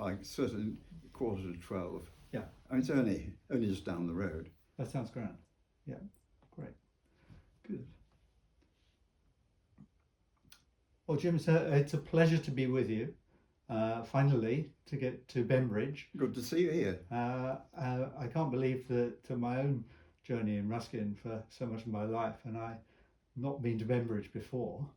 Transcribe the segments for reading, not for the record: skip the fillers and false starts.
by certainly 11:45. Yeah. I mean, it's only just down the road. That sounds grand. Yeah, great. Good. Well, Jim, it's a pleasure to be with you. Finally, to get to Bembridge. Good to see you here. I can't believe that my own journey in Ruskin for so much of my life, and I've not been to Bembridge before.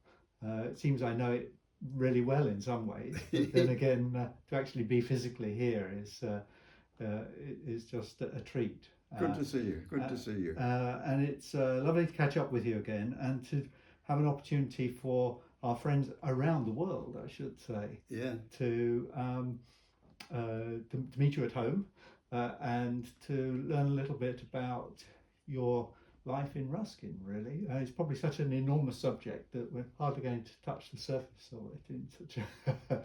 It seems I know it really well in some ways, but then again, to actually be physically here is just a treat. Good to see you. Good to see you. And it's lovely to catch up with you again, and to have an opportunity for our friends around the world, I should say, to meet you at home and to learn a little bit about your life in Ruskin, really. It's probably such an enormous subject that we're hardly going to touch the surface of it in such a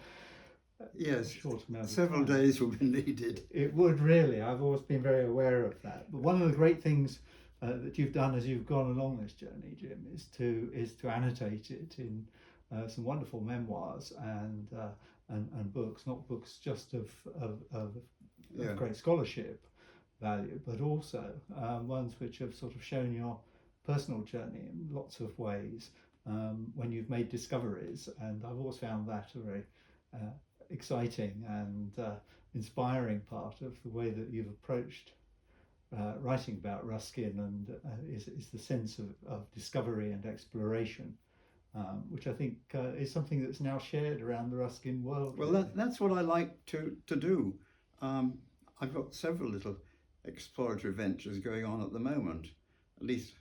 short amount of several time. days will be needed. It would really. I've always been very aware of that. But one of the great things that you've done as you've gone along this journey, Jim, is to annotate it in some wonderful memoirs and books, not books just of great scholarship value, but also ones which have sort of shown your personal journey in lots of ways when you've made discoveries. And I've always found that a very exciting and inspiring part of the way that you've approached writing about Ruskin, and is the sense of discovery and exploration, which I think is something that's now shared around the Ruskin world. Well, that's what I like to do. I've got several little exploratory ventures going on at the moment. At least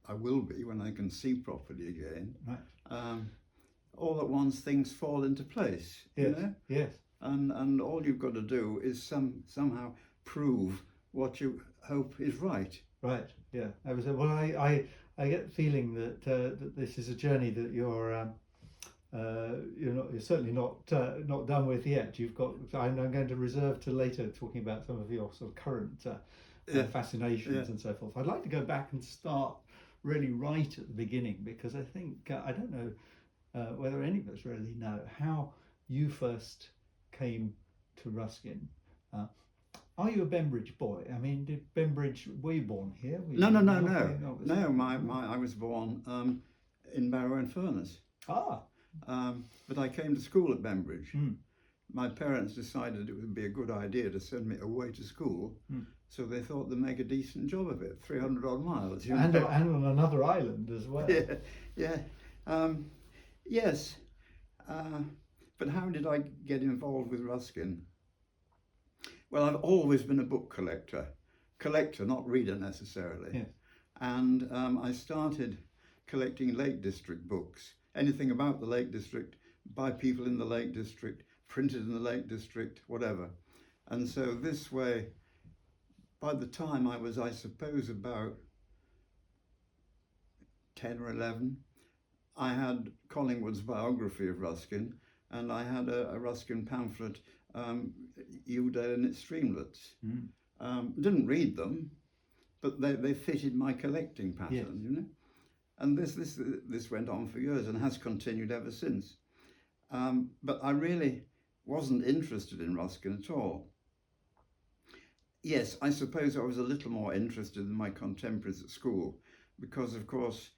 I will be when I can see properly again. Right. All at once things fall into place. Yes. You know? Yes. And all you've got to do is somehow prove what you hope is right. Right. Yeah. I get the feeling that this is a journey that you're certainly not done with yet. You've got. I'm going to reserve to later talking about some of your sort of current fascinations and so forth. I'd like to go back and start really right at the beginning, because I think I don't know whether any of us really know how you first came to Ruskin. Are you a Bembridge boy? I mean, were you born here? No. I was born in Barrow-in-Furness. But I came to school at Bembridge. My parents decided it would be a good idea to send me away to school, so they thought they'd make a decent job of it. 300 odd miles. And on another island as well. Yes. But how did I get involved with Ruskin? Well, I've always been a book collector, not reader necessarily. Yes. And I started collecting Lake District books, anything about the Lake District, by people in the Lake District, printed in the Lake District, whatever. And so this way, by the time I was, I suppose, about 10 or 11, I had Collingwood's biography of Ruskin, and I had a Ruskin pamphlet, Dearden and its Streamlets. Didn't read them, but they fitted my collecting pattern, you know. And this went on for years and has continued ever since. But I really wasn't interested in Ruskin at all. Yes, I suppose I was a little more interested in my contemporaries at school, because of course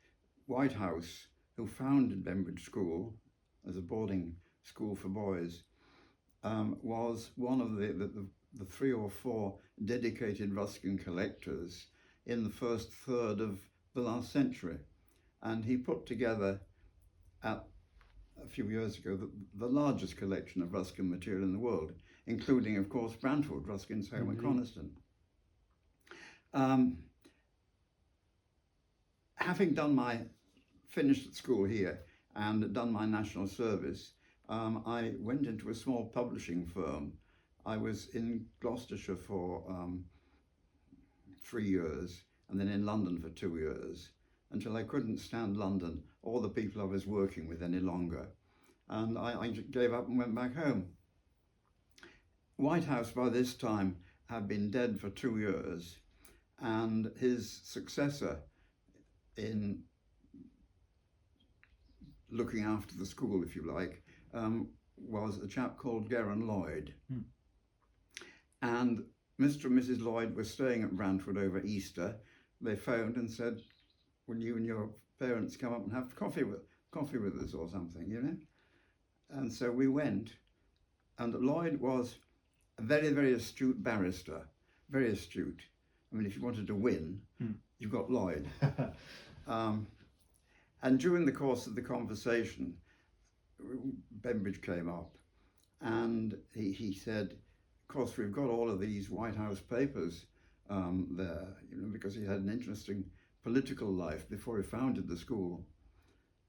Whitehouse, who founded Bembridge School as a boarding school for boys, was one of the 3 or 4 dedicated Ruskin collectors in the first third of the last century. And he put together, a few years ago, the largest collection of Ruskin material in the world, including, of course, Brantwood, Ruskin's home at Coniston. Having finished at school here and done my national service, I went into a small publishing firm. I was in Gloucestershire for 3 years, and then in London for 2 years, until I couldn't stand London or the people I was working with any longer. And I gave up and went back home. Whitehouse by this time had been dead for 2 years, and his successor in looking after the school, if you like, was a chap called Geraint Lloyd. And Mr. and Mrs. Lloyd were staying at Brantwood over Easter. They phoned and said, "Will you and your parents come up and have coffee with us or something, you know?" And so we went, and Lloyd was a very, very astute barrister, very astute. I mean, if you wanted to win, you got Lloyd. And during the course of the conversation, Bembridge came up, and he said, "Of course, we've got all of these Whitehouse papers there, you know, because he had an interesting political life before he founded the school.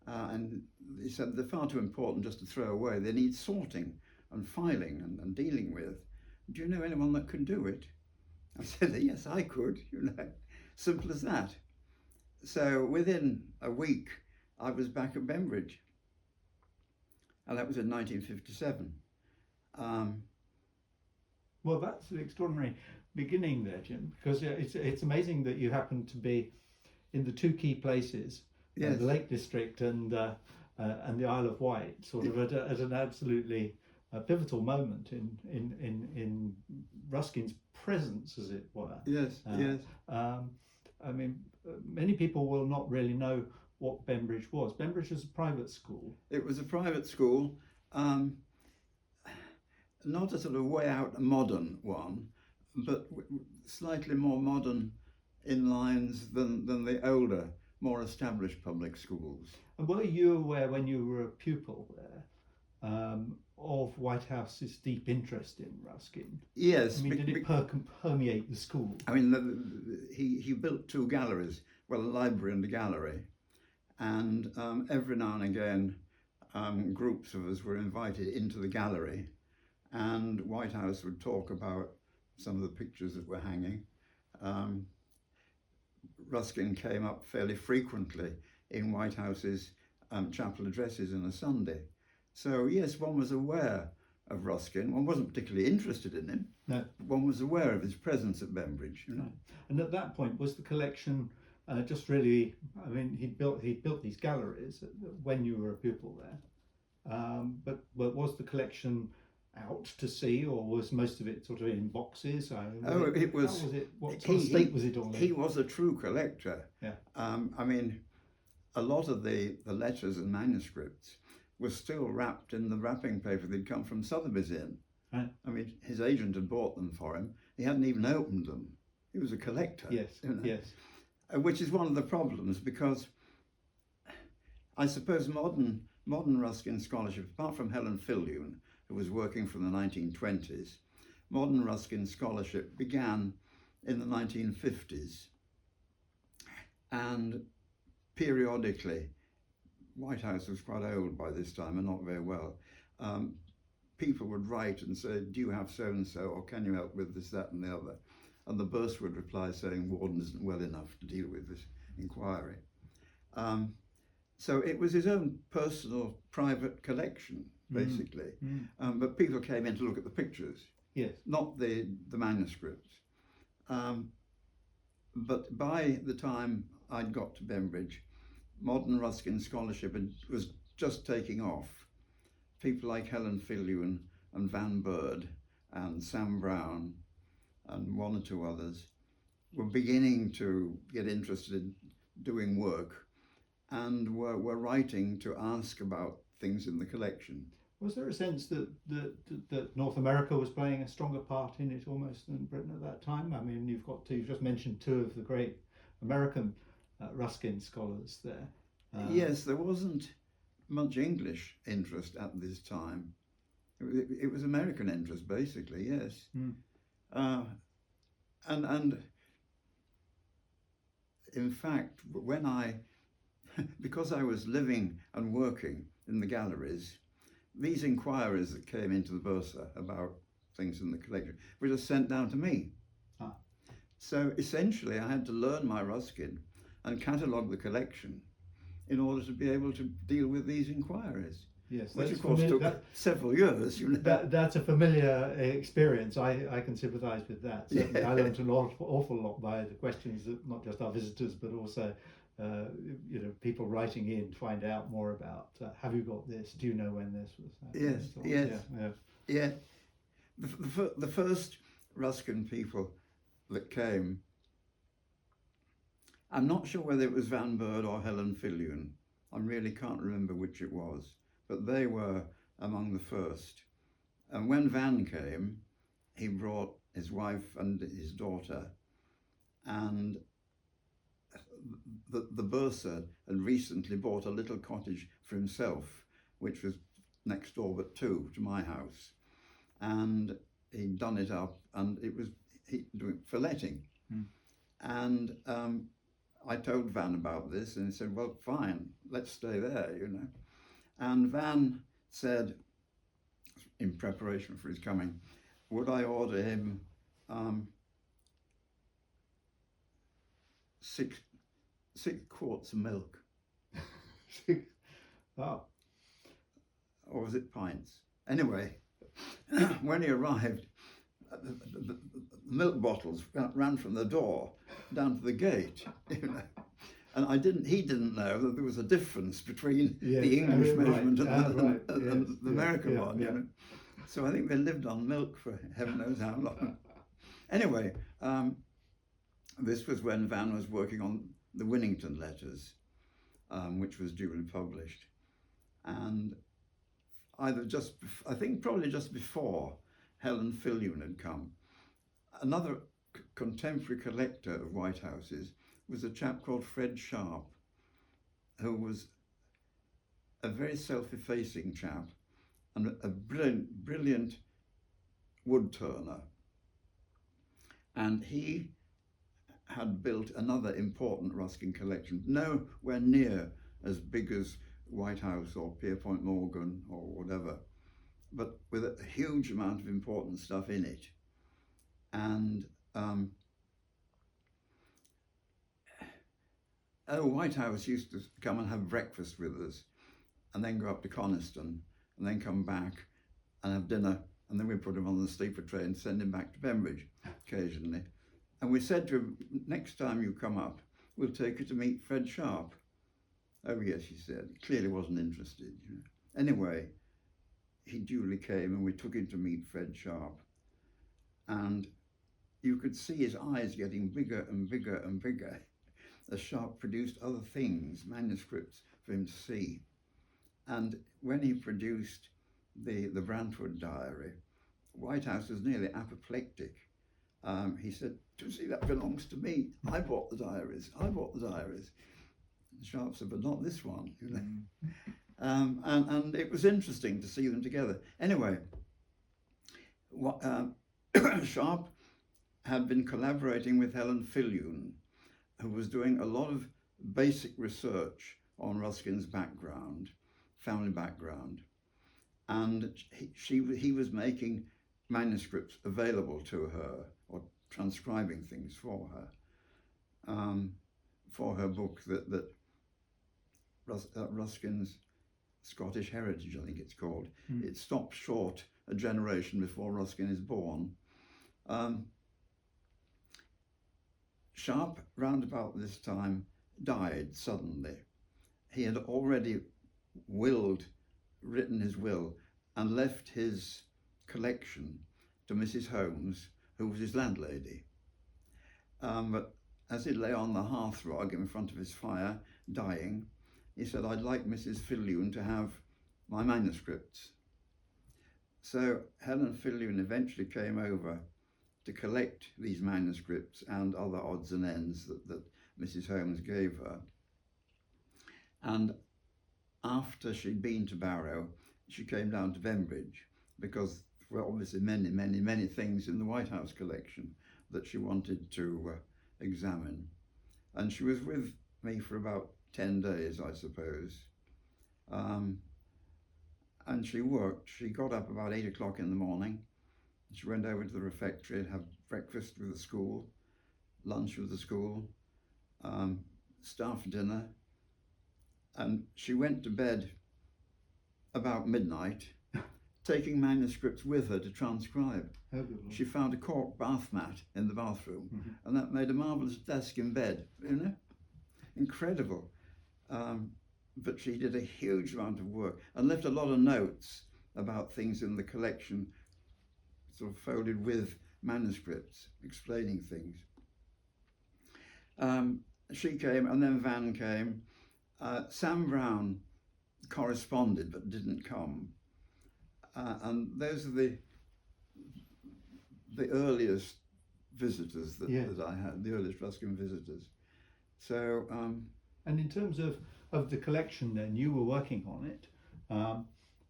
And he said they're far too important just to throw away. They need sorting and filing and dealing with. Do you know anyone that can do it?" I said, "Yes, I could, you know, simple as that." So within a week, I was back at Bembridge. And that was in 1957. Well, that's an extraordinary beginning there, Jim, because it's amazing that you happen to be in the two key places, Yes. the Lake District and the Isle of Wight, sort of at an absolutely pivotal moment in Ruskin's presence, as it were. Yes, yes. I mean, many people will not really know what Bembridge was. Bembridge was a private school. It was a private school, not a sort of way out modern one, but slightly more modern in lines than the older, more established public schools. And were you aware when you were a pupil there of Whitehouse's deep interest in Ruskin? Yes. I mean, did it permeate the school? I mean, he built two galleries, well, a library and a gallery. And every now and again, groups of us were invited into the gallery, and Whitehouse would talk about some of the pictures that were hanging. Ruskin came up fairly frequently in Whitehouse's chapel addresses on a Sunday. So yes, one was aware of Ruskin. One wasn't particularly interested in him. No. One was aware of his presence at Bembridge. You know? No. And at that point, was the collection just really? I mean, he built these galleries when you were a pupil there. But was the collection out to sea, or was most of it sort of in boxes? It was. How was it? What sort of state was it all in? He was a true collector. Yeah. I mean, a lot of the letters and manuscripts were still wrapped in the wrapping paper they'd come from Sotheby's in. Right. I mean, his agent had bought them for him. He hadn't even opened them. He was a collector. Yes. You know? Yes. Which is one of the problems, because I suppose modern Ruskin scholarship, apart from Helen Fillion, who was working from the 1920s, modern Ruskin scholarship began in the 1950s, and periodically, Whitehouse was quite old by this time and not very well, people would write and say, "Do you have so-and-so, or can you help with this, that and the other?" And the Burst would reply saying, "Warden isn't well enough to deal with this inquiry." So it was his own personal, private collection, basically. But people came in to look at the pictures, Yes. not the manuscripts. But by the time I'd got to Bembridge, modern Ruskin scholarship was just taking off. People like Helen Fillion and Van Bird and Sam Brown and one or two others were beginning to get interested in doing work, and were writing to ask about things in the collection. Was there a sense that North America was playing a stronger part in it almost than Britain at that time? I mean, you've just mentioned two of the great American Ruskin scholars there. Yes, there wasn't much English interest at this time. It was American interest, basically, yes. And in fact, because I was living and working in the galleries, these inquiries that came into the Bursa about things in the collection were just sent down to me. So essentially I had to learn my Ruskin and catalogue the collection in order to be able to deal with these inquiries. Yes, which of course took several years. You know? That's a familiar experience. I can sympathise with that. Certainly, I learned an awful lot by the questions that not just our visitors, but also people writing in to find out more about. Have you got this? Do you know when this was? Yes, so yes, yeah. yeah. The first Ruskin people that came. I'm not sure whether it was Van Bird or Helen Fillion. I really can't remember which it was, but they were among the first. And when Van came, he brought his wife and his daughter, and the bursar had recently bought a little cottage for himself, which was next door but two to my house, and he'd done it up, and it was doing for letting. And I told Van about this, and he said, well, fine, let's stay there, you know. And Van said, in preparation for his coming, would I order him 6 quarts of milk? Oh. Or was it pints? Anyway, when he arrived, the milk bottles ran from the door down to the gate, you know. And he didn't know that there was a difference between the English measurement and the American one, you know. So I think they lived on milk for heaven knows how long. Anyway, this was when Van was working on the Winnington letters, which was duly published. And I think probably just before Helen Fillion had come, another contemporary collector of Whitehouses was a chap called Fred Sharp, who was a very self-effacing chap and a brilliant wood turner. And he had built another important Ruskin collection, nowhere near as big as Whitehouse or Pierpont Morgan or whatever, but with a huge amount of important stuff in it. And Whitehouse used to come and have breakfast with us, and then go up to Coniston, and then come back and have dinner, and then we put him on the sleeper train and send him back to Pembridge occasionally. And we said to him, next time you come up, we'll take you to meet Fred Sharp. Oh yes, he said. He clearly wasn't interested. You know. Anyway, he duly came, and we took him to meet Fred Sharp. And you could see his eyes getting bigger and bigger and bigger as Sharp produced other things, manuscripts for him to see. And when he produced the Brantwood diary, Whitehouse was nearly apoplectic. He said, "Do you see, that belongs to me. I bought the diaries. And Sharp said, but not this one, you know. And it was interesting to see them together. Anyway, Sharp had been collaborating with Helen Fillion, who was doing a lot of basic research on Ruskin's background, family background, and he was making manuscripts available to her, or transcribing things for her book that Ruskin's Scottish Heritage, I think it's called. It stopped short a generation before Ruskin is born. Sharp, round about this time, died suddenly. He had already written his will, and left his collection to Mrs. Holmes, who was his landlady. But as he lay on the hearthrug in front of his fire, dying, he said, I'd like Mrs. Fillion to have my manuscripts. So Helen Fillion eventually came over to collect these manuscripts and other odds and ends that Mrs. Holmes gave her. And after she'd been to Barrow, she came down to Pembridge, because there were obviously many, many, many things in the Whitehouse collection that she wanted to examine. And she was with me for about 10 days, I suppose. And she worked. She got up about 8 o'clock in the morning. She went over to the refectory and had breakfast with the school, lunch with the school, staff dinner. And she went to bed about midnight, taking manuscripts with her to transcribe. She found a cork bath mat in the bathroom, and that made a marvellous desk in bed, you know? Incredible. But she did a huge amount of work and left a lot of notes about things in the collection, sort of folded with manuscripts explaining things. She came, and then Van came. Sam Brown corresponded but didn't come. And those are the earliest visitors that I had, the earliest Ruskin visitors. So, and in terms of the collection, then you were working on it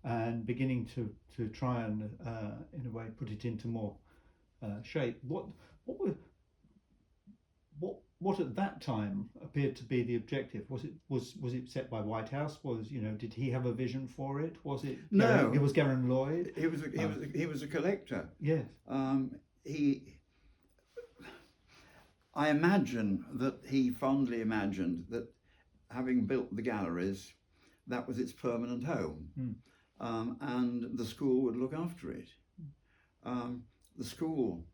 and beginning to try and in a way put it into more shape. What at that time appeared to be the objective? Was it set by Whitehouse? Did he have a vision for it? Was it no? It was Garen Lloyd. He was a collector. Yes. I imagine that he fondly imagined that, having built the galleries, that was its permanent home, and the school would look after it. The school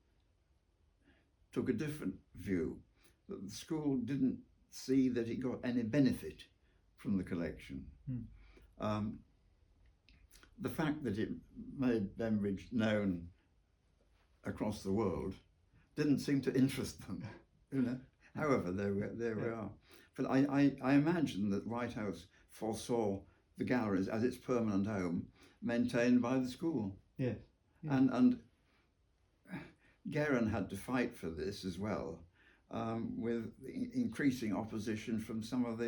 took a different view. That the school didn't see that it got any benefit from the collection. The fact that it made Bembridge known across the world didn't seem to interest them, However, there we are. But I imagine that Whitehouse foresaw the galleries as its permanent home, maintained by the school. Yes. And Garen had to fight for this as well. With increasing opposition from some of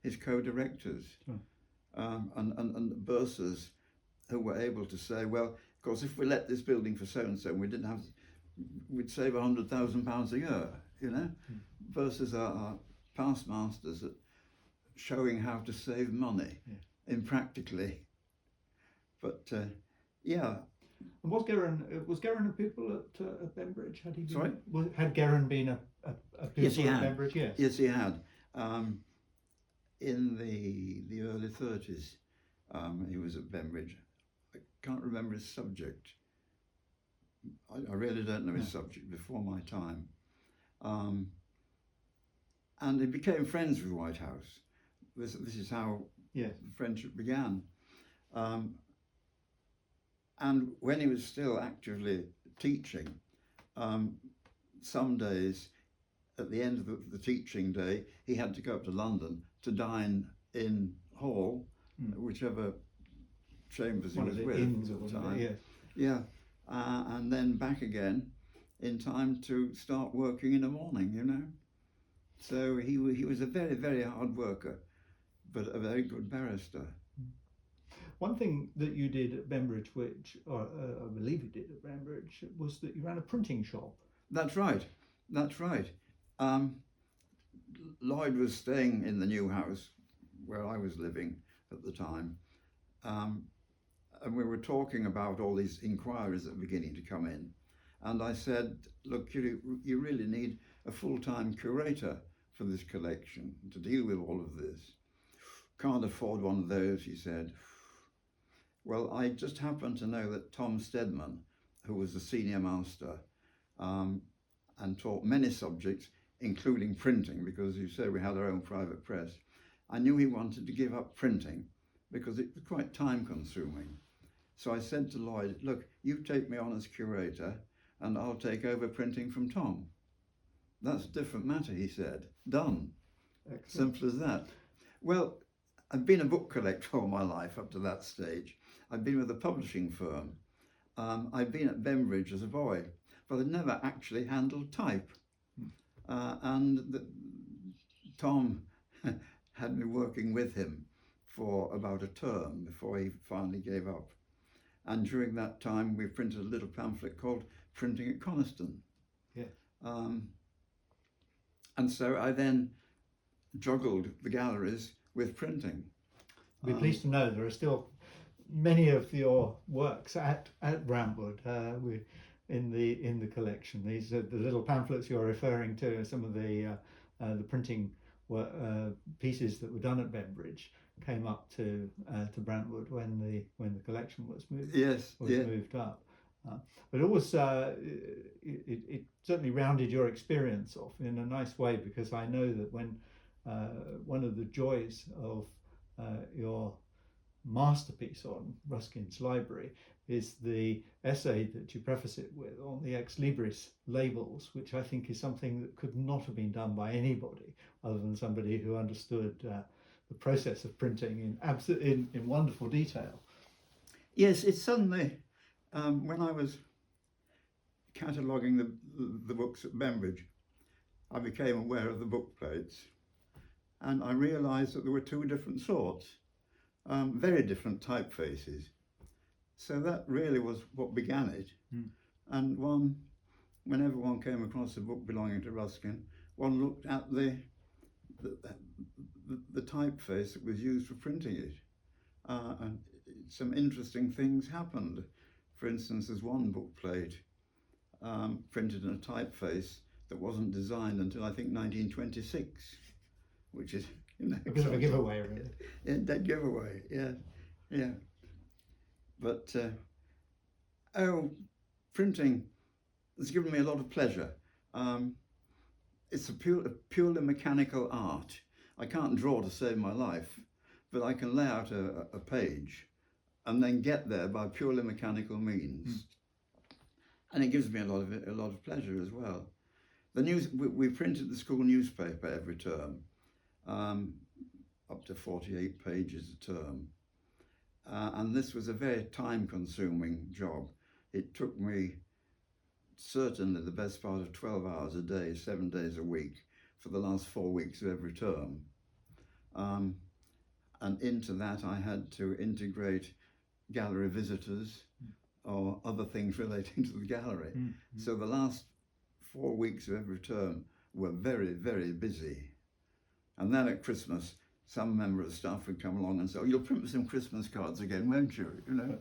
his co-directors, and bursars who were able to say, well, of course, if we let this building for so and so, we'd save £100,000 a year. Bursars are past masters at showing how to save money impractically. But And was Garen a pupil at Bembridge? Had he been? Sorry? Had Garen been a pupil at Bembridge? Yes. Yes, he had. In the early 30s, he was at Bembridge. I can't remember his subject. I really don't know his subject before my time. And he became friends with Whitehouse. This is how the friendship began. And when he was still actively teaching, some days at the end of the teaching day, he had to go up to London to dine in Hall, whichever chambers he was with at the time. And then back again in time to start working in the morning, So he was a very, very hard worker, but a very good barrister. One thing that you did at Bembridge, which I believe you did at Bembridge, was that you ran a printing shop. That's right. Lloyd was staying in the new house where I was living at the time, and we were talking about all these inquiries that were beginning to come in. And I said, look, you really need a full-time curator for this collection to deal with all of this. Can't afford one of those, he said. Well, I just happened to know that Tom Stedman, who was the senior master and taught many subjects, including printing, because as you say, we had our own private press. I knew he wanted to give up printing because it was quite time consuming. So I said to Lloyd, look, you take me on as curator and I'll take over printing from Tom. That's a different matter, he said. Done. Excellent. Simple as that. Well, I've been a book collector all my life up to that stage. I've been with a publishing firm. I've been at Bembridge as a boy, but I'd never actually handled type. Tom had me working with him for about a term before he finally gave up. And during that time, we printed a little pamphlet called Printing at Coniston. And so I then juggled the galleries with printing. I'd be pleased to know there are still many of your works at Brantwood in the collection. These are the little pamphlets you're referring to, some of the printing pieces that were done at Bembridge came up to Brantwood when the collection was moved. Moved up. But it was it certainly rounded your experience off in a nice way, because I know that when one of the joys of your masterpiece on Ruskin's library is the essay that you preface it with on the ex libris labels, which I think is something that could not have been done by anybody other than somebody who understood the process of printing in wonderful detail. Yes, it suddenly, when I was cataloguing the books at Bembridge, I became aware of the book plates, and I realised that there were two different sorts, very different typefaces. So that really was what began it. And whenever one came across a book belonging to Ruskin, one looked at the typeface that was used for printing it. And some interesting things happened. For instance, there's one book plate printed in a typeface that wasn't designed until I think 1926, which is, you know, A bit of a giveaway, really. Yeah, dead giveaway. Yeah. But printing has given me a lot of pleasure. It's a purely mechanical art. I can't draw to save my life, but I can lay out a page and then get there by purely mechanical means. And it gives me a lot of pleasure as well. We printed the school newspaper every term, up to 48 pages a term. And this was a very time-consuming job. It took me certainly the best part of 12 hours a day, 7 days a week, for the last 4 weeks of every term. And into that I had to integrate gallery visitors or other things relating to the gallery. So the last 4 weeks of every term were very, very busy. And then at Christmas, some member of staff would come along and say, "Oh, you'll print me some Christmas cards again, won't you?" You know.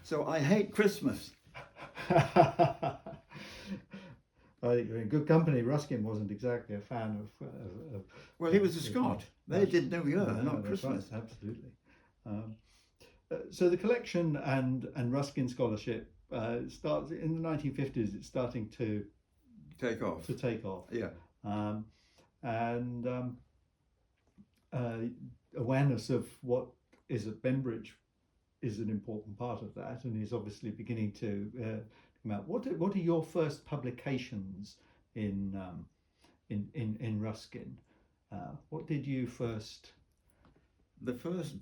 So I hate Christmas. You're in good company. Ruskin wasn't exactly a fan of Well, he was a Scot. They did New Year, no, not that's Christmas. right, absolutely. So the collection and Ruskin scholarship starts in the 1950s. It's starting to Take off. Yeah. Awareness of what is at Bembridge is an important part of that, and is obviously beginning to come out. What are your first publications in Ruskin? What did you first? The first,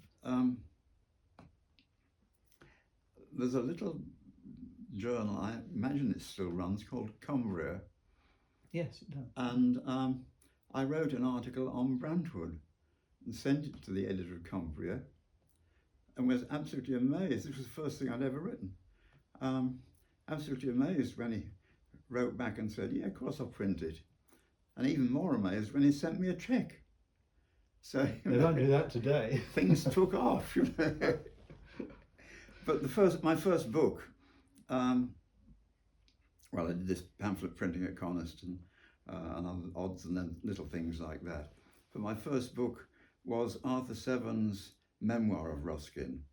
there's a little journal, I imagine it still runs, called Cumbria. Yes, it does. And I wrote an article on Brantwood and sent it to the editor of Cumbria and was absolutely amazed. This was the first thing I'd ever written. Absolutely amazed when he wrote back and said, "Yeah, of course I'll print it." And even more amazed when he sent me a cheque. So they don't do that today. Things took off, you know. But my first book, well, I did this pamphlet printing at Coniston and other odds and then little things like that. But my first book was Arthur Seven's Memoir of Roskin.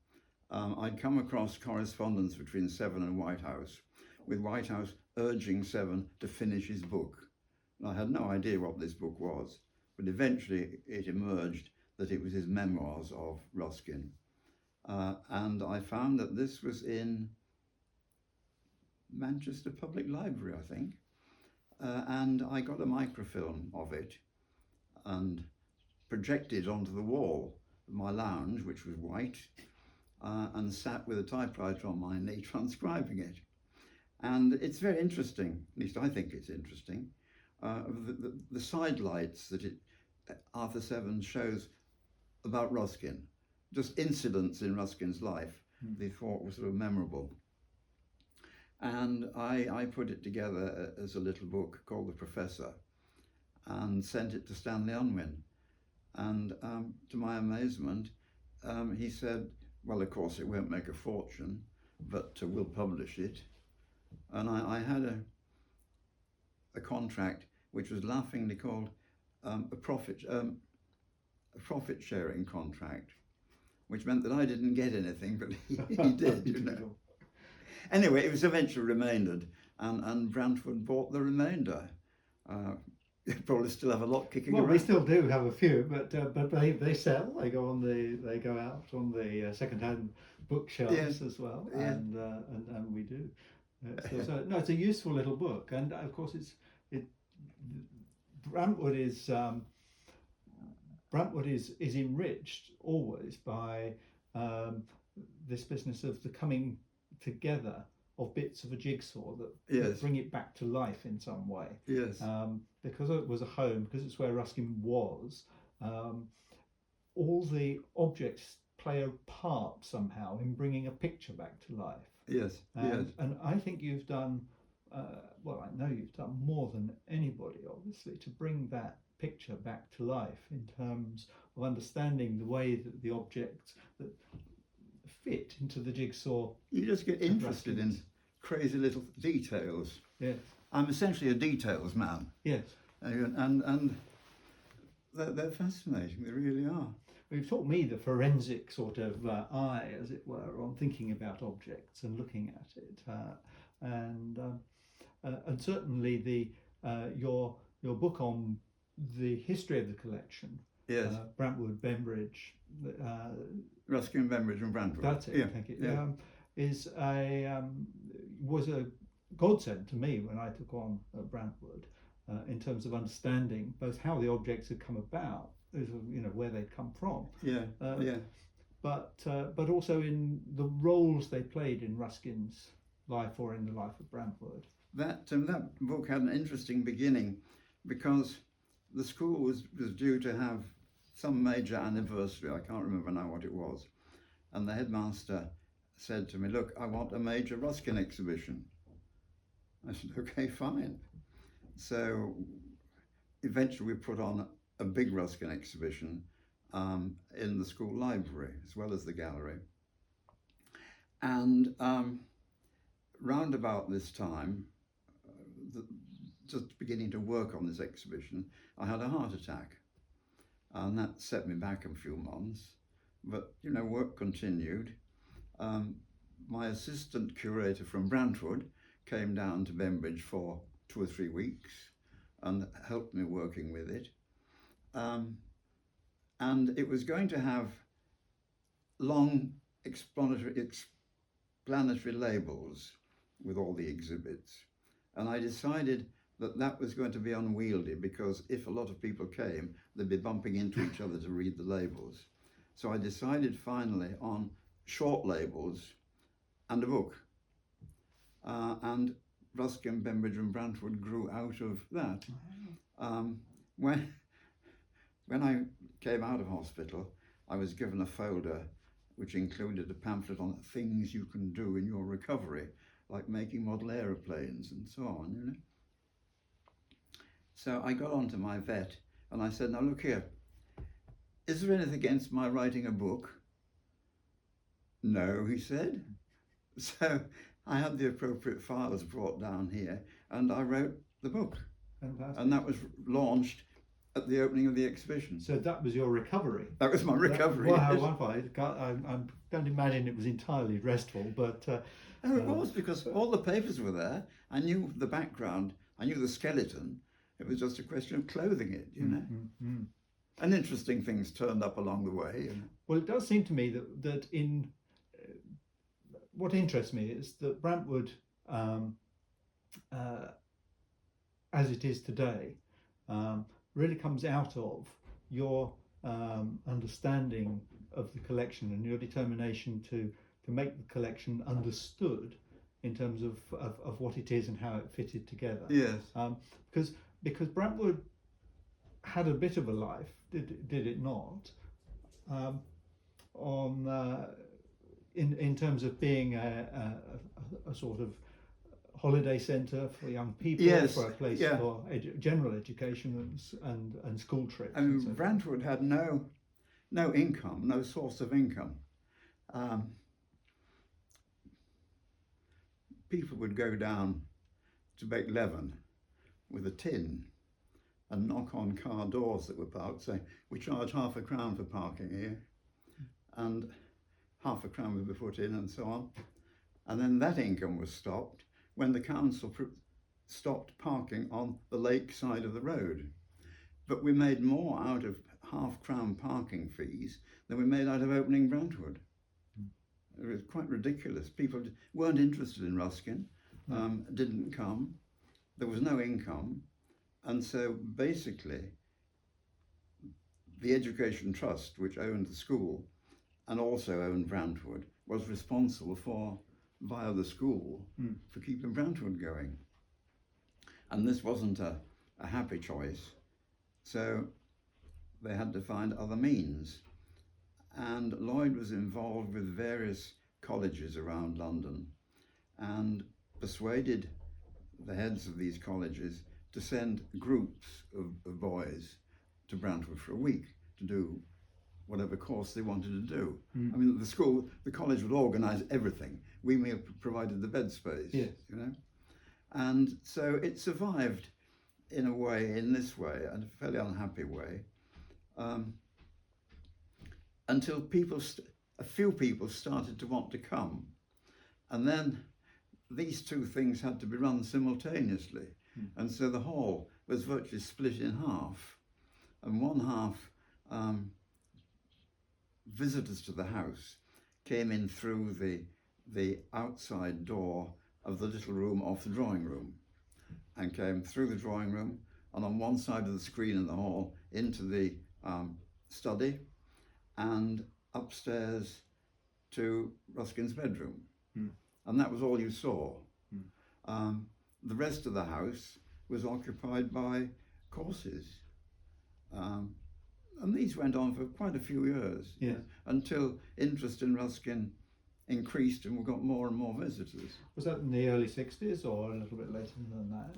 I'd come across correspondence between Seven and Whitehouse, with Whitehouse urging Seven to finish his book. And I had no idea what this book was, but eventually it emerged that it was his memoirs of Roskin. And I found that this was in Manchester Public Library, I think. And I got a microfilm of it and projected onto the wall of my lounge, which was white, and sat with a typewriter on my knee transcribing it. And it's very interesting, at least I think it's interesting, the sidelights that Arthur Seven shows about Roskin, just incidents in Ruskin's life they thought were sort of memorable. And I put it together as a little book called The Professor and sent it to Stanley Unwin. And to my amazement, he said, "Well, of course, it won't make a fortune, but we'll publish it." And I had a contract which was laughingly called a profit sharing contract, which meant that I didn't get anything, but he did, you know. Anyway, it was eventually remaindered, and Brantwood bought the remainder. You probably still have a lot kicking Well, around. we still do have a few, but they sell. They go out on the second-hand bookshelves Yes. as well, Yeah. and we do. So no, it's a useful little book, and of course Brantwood is enriched always by this business of the coming together of bits of a jigsaw that Yes. bring it back to life in some way. Yes. Because it was a home, because it's where Ruskin was, all the objects play a part somehow in bringing a picture back to life. Yes. And I think you've done, well, I know you've done more than anybody, obviously, to bring that picture back to life in terms of understanding the way that the objects that fit into the jigsaw. You just get interested in crazy little details. Yes. I'm essentially a details man. Yes. And they're fascinating. They really are. You've taught me the forensic sort of eye, as it were, on thinking about objects and looking at it, and certainly your book on the history of the collection. Yes. Brantwood, Bembridge. Ruskin, Bembridge, and Brantwood. That's it. Yeah. Thank you. Yeah. Was a godsend to me when I took on Brantwood, in terms of understanding both how the objects had come about, where they'd come from. Yeah. But also in the roles they played in Ruskin's life or in the life of Brantwood. That book had an interesting beginning, because the school was due to have some major anniversary. I can't remember now what it was, and the headmaster said to me, "Look, I want a major Ruskin exhibition." I said, "Okay, fine." So eventually we put on a big Ruskin exhibition in the school library as well as the gallery. And round about this time, just beginning to work on this exhibition, I had a heart attack, and that set me back a few months. But work continued. My assistant curator from Brantwood came down to Bembridge for 2 or 3 weeks and helped me working with it. And it was going to have long explanatory labels with all the exhibits. And I decided that was going to be unwieldy, because if a lot of people came, they'd be bumping into each other to read the labels. So I decided finally on short labels and a book. And Ruskin, Bembridge and Brantwood grew out of that. When I came out of hospital, I was given a folder which included a pamphlet on things you can do in your recovery, like making model aeroplanes and so on, So I got on to my vet and I said, "Now look here, is there anything against my writing a book?" "No," he said. So I had the appropriate files brought down here and I wrote the book. Fantastic. And that was launched at the opening of the exhibition. So that was your recovery. That was my recovery. Wow, Yes. wonderful. I don't imagine it was entirely restful, but... Oh, it was, because all the papers were there. I knew the background, I knew the skeleton. It was just a question of clothing it, Mm-hmm. And interesting things turned up along the way. Well, it does seem to me that in... what interests me is that Brantwood, as it is today, really comes out of your understanding of the collection and your determination to make the collection understood in terms of what it is and how it fitted together. Yes. Because Brantwood had a bit of a life, did it not? In terms of being a sort of holiday centre for young people, Yes, for a place for general education and school trips. I mean, Brantwood had no income, no source of income. People would go down to Bake Leven with a tin and knock on car doors that were parked, saying, "We charge £0.50 for parking here," and £0.50 would be put in and so on. And then that income was stopped when the council stopped parking on the lake side of the road. But we made more out of half-crown parking fees than we made out of opening Brantwood. It was quite ridiculous. People weren't interested in Ruskin, didn't come. There was no income. And so basically, the Education Trust, which owned the school and also owned Brantwood, was responsible for, via the school, for keeping Brantwood going. And this wasn't a happy choice. So they had to find other means. And Lloyd was involved with various colleges around London and persuaded the heads of these colleges to send groups of boys to Brantwood for a week to do whatever course they wanted to do. I mean, the college would organise everything. We provided the bed space, yes. you know. And so it survived in a way, in this way, and a fairly unhappy way, until a few people started to want to come. And then these two things had to be run simultaneously. And so the hall was virtually split in half. And one half, visitors to the house came in through the outside door of the little room off the drawing room, and came through the drawing room and on one side of the screen in the hall into the study and upstairs to Ruskin's bedroom. And that was all you saw. The rest of the house was occupied by courses. And these went on for quite a few years, yes. Until interest in Ruskin increased and we got more and more visitors. Was that in the early 60s or a little bit later than that?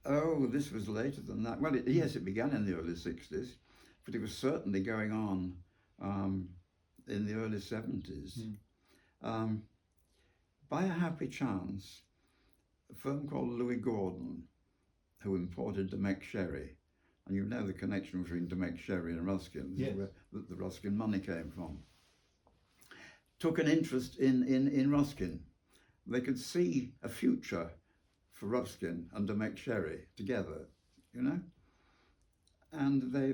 Oh, this was later than that. Well, yes, it began in the early 60s, but it was certainly going on in the early 70s. By a happy chance, a firm called Louis Gordon, who imported Domecq sherry, and you know the connection between Domecq sherry and Ruskin, yes. Where the Ruskin money came from, took an interest in Ruskin. They could see a future for Ruskin and Domecq sherry together, you know? And they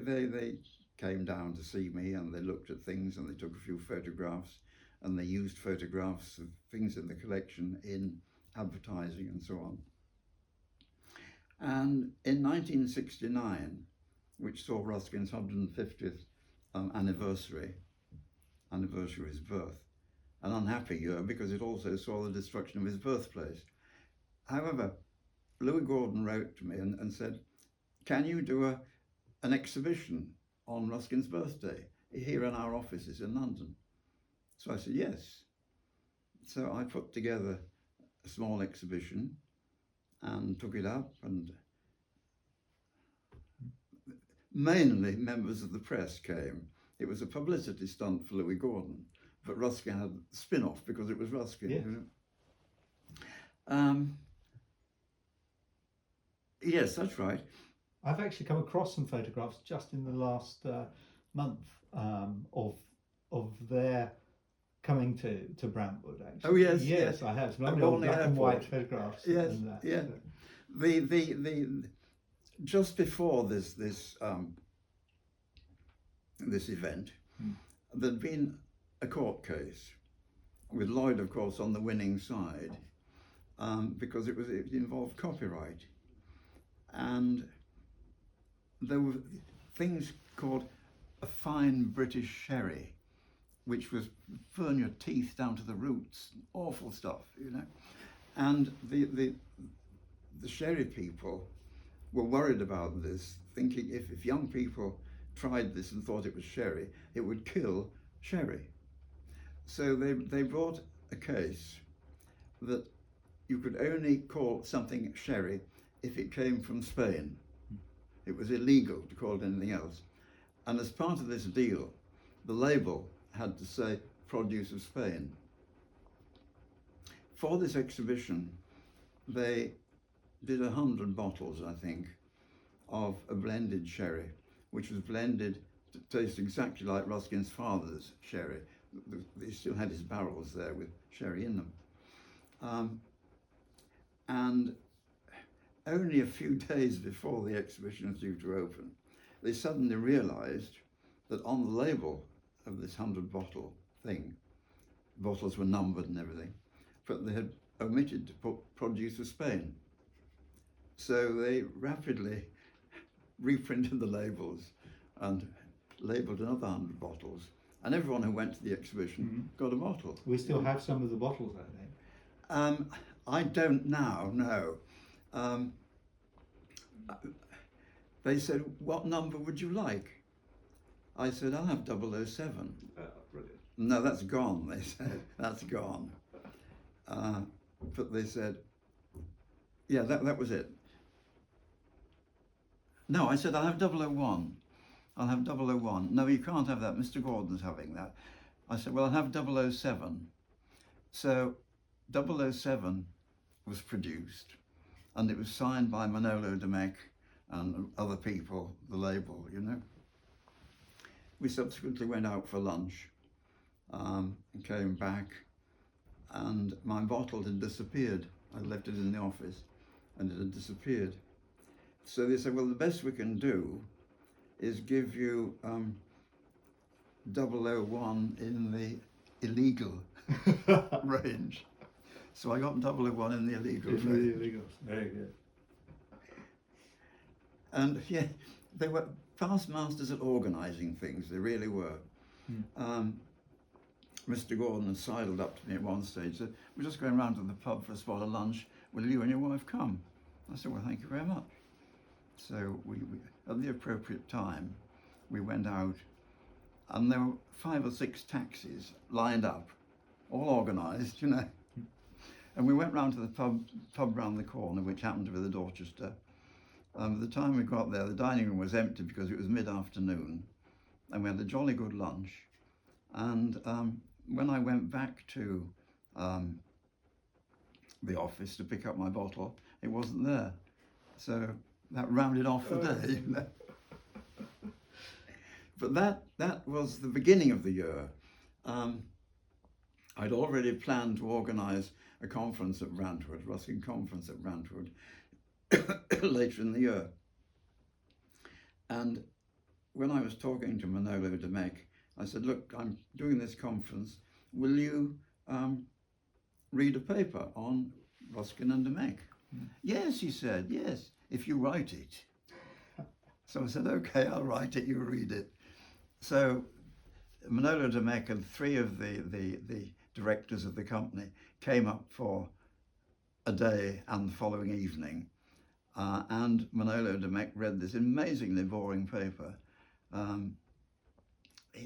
came down to see me and they looked at things and they took a few photographs and they used photographs of things in the collection in advertising and so on. And in 1969, which saw Ruskin's 150th anniversary of his birth, an unhappy year because it also saw the destruction of his birthplace. However, Louis Gordon wrote to me and said, can you do an exhibition on Ruskin's birthday here in our offices in London? So I said, yes. So I put together a small exhibition and took it up, and mainly members of the press came. It was a publicity stunt for Louis Gordon, but Ruskin had a spin-off because it was Ruskin. Yes. You know? Yes, that's right. I've actually come across some photographs just in the last month of their coming to Brantwood. Actually. Oh yes, yes, I have some lovely old black and white photographs. Yes, and that. yeah. The just before this event, there'd been a court case with Lloyd, of course, on the winning side, because it involved copyright, and there were things called a fine British sherry, which was burn your teeth down to the roots, awful stuff, you know. And the sherry people were worried about this, thinking if young people tried this and thought it was sherry, it would kill sherry. So they brought a case that you could only call something sherry if it came from Spain. It was illegal to call it anything else. And as part of this deal, the label had to say produce of Spain. For this exhibition, they did 100 bottles, I think, of a blended sherry, which was blended to taste exactly like Ruskin's father's sherry. He still had his barrels there with sherry in them. And only a few days before the exhibition was due to open, they suddenly realised that on the label of this 100-bottle thing, bottles were numbered and everything, but they had omitted to put produce of Spain. So they rapidly reprinted the labels and labelled another 100 bottles, and everyone who went to the exhibition got a bottle. We still have some of the bottles, I think. I don't now, no. They said, what number would you like? I said, I'll have 007. Brilliant. No, that's gone, they said. That's gone. But they said, yeah, that was it. No, I said, I'll have 001. I'll have 001. No, you can't have that. Mr. Gordon's having that. I said, well, I'll have 007. So 007 was produced, and it was signed by Manolo de Mec and other people, the label, you know. We subsequently went out for lunch and came back, and my bottle had disappeared. I left it in the office and it had disappeared. So they said, well, the best we can do is give you 001 in the illegal range. So I got 001 in the illegal range. Very good. And yeah, they were past masters at organising things, they really were. Mr. Gordon had sidled up to me at one stage, said, we're just going round to the pub for a spot of lunch, will you and your wife come? I said, well, thank you very much. So we at the appropriate time, we went out, and there were 5 or 6 taxis lined up, all organised, you know. And we went round to the pub round the corner, which happened to be the Dorchester. By the time we got there, the dining room was empty because it was mid-afternoon, and we had a jolly good lunch. And when I went back to the office to pick up my bottle, it wasn't there. So that rounded off the day, you know. But that was the beginning of the year. I'd already planned to organise a conference at Brantwood, Ruskin conference at Brantwood, later in the year. And when I was talking to Manolo de Mec, I said, look, I'm doing this conference, will you read a paper on Ruskin and de Mec? Yes, he said, yes, if you write it. So I said, okay, I'll write it, you read it. So Manolo de Mec and 3 of the directors of the company came up for a day and the following evening. And Manolo de Mec read this amazingly boring paper.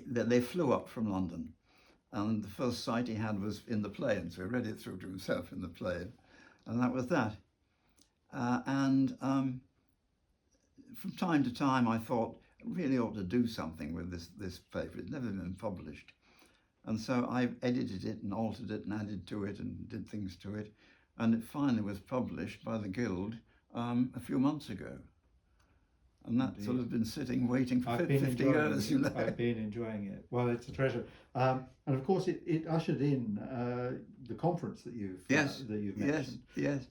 They flew up from London, and the first sight he had was in the plane, so he read it through to himself in the plane, and that was that. From time to time I thought, I really ought to do something with this paper. It's never been published. And so I edited it and altered it and added to it and did things to it, and it finally was published by the Guild a few months ago. And that's sort of been sitting waiting for 50 years, you know. I've been enjoying it. Well, it's a treasure. And of course, it ushered in the conference that you've mentioned. Yes.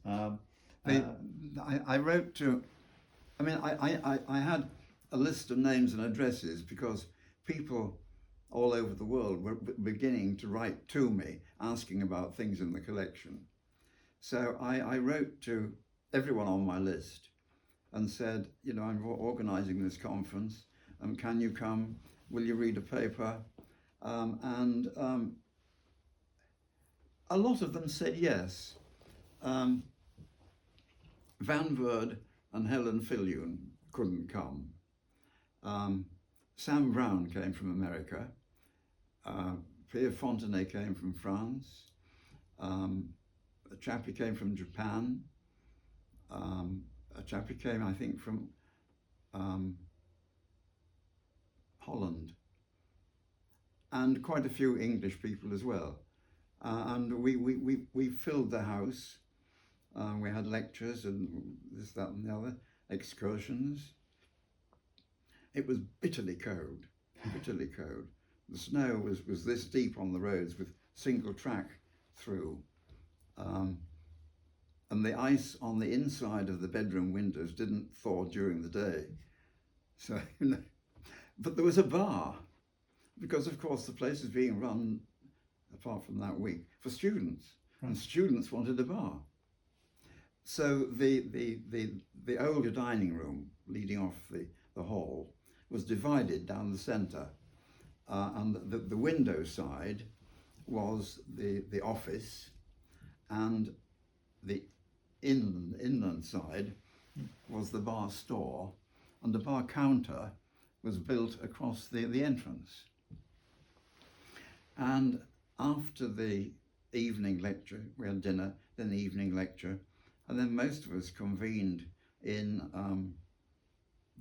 I wrote to, I mean, I had a list of names and addresses because people all over the world were beginning to write to me asking about things in the collection. So I wrote to everyone on my list and said, you know, I'm organising this conference, can you come? Will you read a paper? And a lot of them said yes. Van Werd and Helen Fillion couldn't come. Sam Brown came from America. Pierre Fontenay came from France. A chappie came from Japan. A chappie came, I think, from Holland, and quite a few English people as well. And we filled the house. We had lectures and this, that, and the other, excursions. It was bitterly cold, bitterly cold. The snow was this deep on the roads with single track through. and the ice on the inside of the bedroom windows didn't thaw during the day. So, but there was a bar, because of course the place is being run, apart from that week, for students, and students wanted a bar. So the older dining room leading off the hall was divided down the centre, and the window side was the office, and the inland side was the bar store, and the bar counter was built across the entrance. And after the evening lecture, we had dinner, then the evening lecture, and then most of us convened in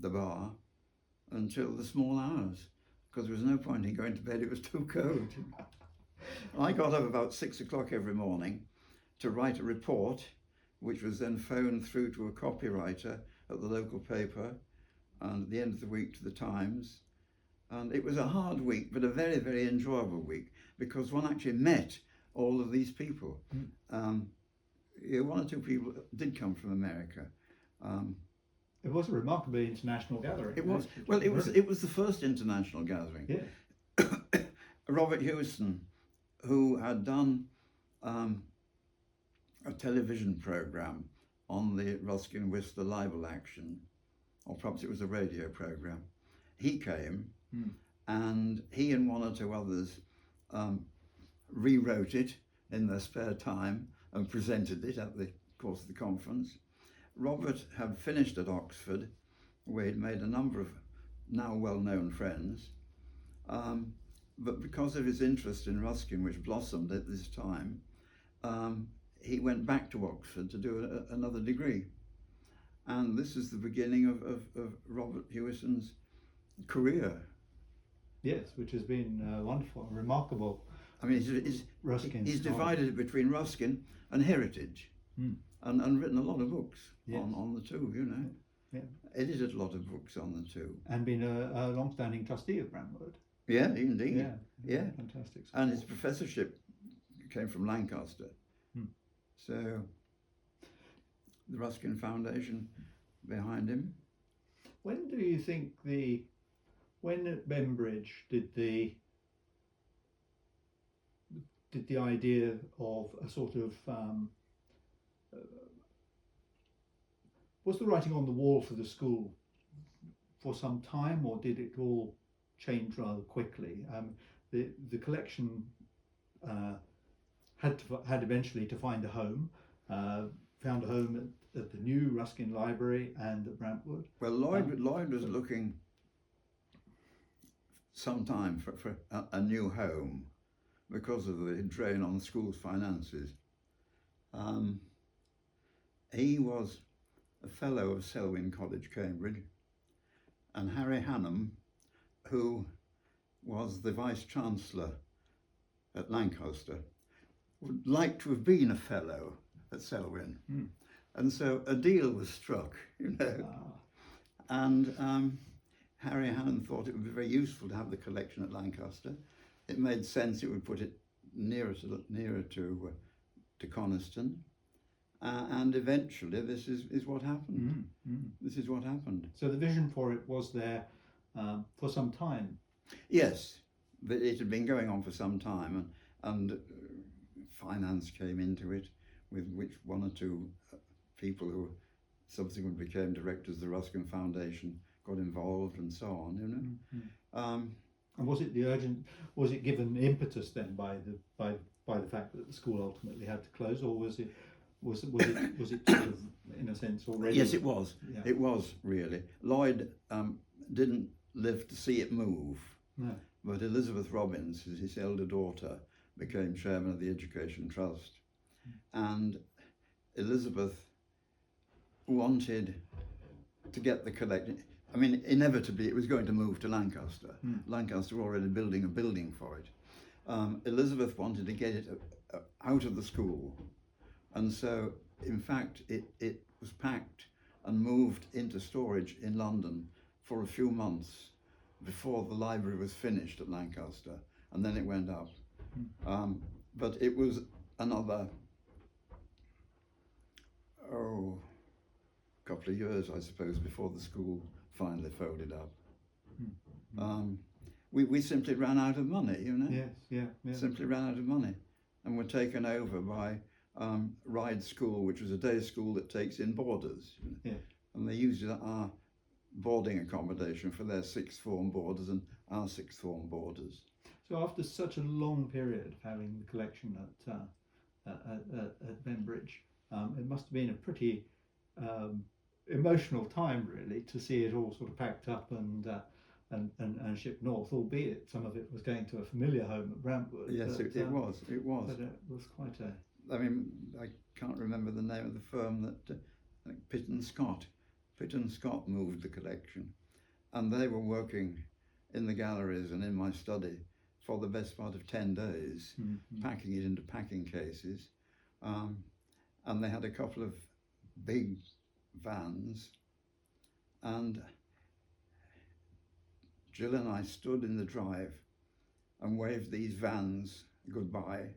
the bar until the small hours, because there was no point in going to bed, it was too cold. I got up about 6 o'clock every morning to write a report, which was then phoned through to a copywriter at the local paper, and at the end of the week to the Times. And it was a hard week, but a very, very enjoyable week, because one actually met all of these people. One or two people did come from America. It was a remarkably international gathering. It was. Well, it was the first international gathering. Yeah. Robert Hewison, who had done a television programme on the Ruskin Whistler libel action, or perhaps it was a radio programme, he came, and he and one or two others rewrote it in their spare time and presented it at the course of the conference. Robert had finished at Oxford, where he'd made a number of now well-known friends, but because of his interest in Ruskin, which blossomed at this time, he went back to Oxford to do another degree. And this is the beginning of Robert Hewison's career. Yes, which has been wonderful, remarkable. I mean, he's divided it between Ruskin and heritage, and written a lot of books on the two, you know. Yeah. Edited a lot of books on the two. And been a long-standing trustee of Brantwood. Yeah, indeed. Yeah. Fantastic. And his professorship came from Lancaster. So the Ruskin Foundation behind him. When do you think when at Bembridge did the idea of a sort of was the writing on the wall for the school for some time, or did it all change rather quickly? The collection had eventually to find a home. Found a home at the new Ruskin Library and at Brantwood. Well, Lloyd was looking some time for a new home because of the drain on the school's finances. He was a fellow of Selwyn College, Cambridge, and Harry Hannam, who was the Vice-Chancellor at Lancaster, would like to have been a fellow at Selwyn. And so a deal was struck, you know. And Harry Hannam thought it would be very useful to have the collection at Lancaster. It made sense, it would put it nearer to Coniston. And eventually this is what happened. This is what happened. So the vision for it was there for some time. Yes, but it had been going on for some time, and finance came into it, with which one or two people who subsequently became directors of the Ruskin Foundation got involved, and so on, you know. And was it given impetus then by the fact that the school ultimately had to close, or was it sort of, in a sense, already? Yes, it was. Yeah. It was, really. Lloyd didn't live to see it move. No. But Elizabeth Robbins, his elder daughter, became chairman of the Education Trust. And Elizabeth wanted to get the collection. I mean, inevitably it was going to move to Lancaster. Lancaster were already building a building for it. Elizabeth wanted to get it out of the school. And so, in fact, it was packed and moved into storage in London for a few months before the library was finished at Lancaster, and then it went up. But it was another oh, a couple of years, I suppose, before the school finally folded up. We simply ran out of money, you know. Yes, yeah. Simply ran out of money, and were taken over by Ride School, which was a day school that takes in boarders. Yeah. And they used our boarding accommodation for their sixth form boarders and our sixth form boarders. So after such a long period of having the collection at Bembridge, it must have been a pretty emotional time, really, to see it all sort of packed up and shipped north, albeit some of it was going to a familiar home at Brantwood. Yes, but, it was. But it was quite a... I mean, I can't remember the name of the firm that Pitt and Scott moved the collection, and they were working in the galleries and in my study for the best part of 10 days, packing it into packing cases, and they had a couple of big vans, and Jill and I stood in the drive and waved these vans goodbye.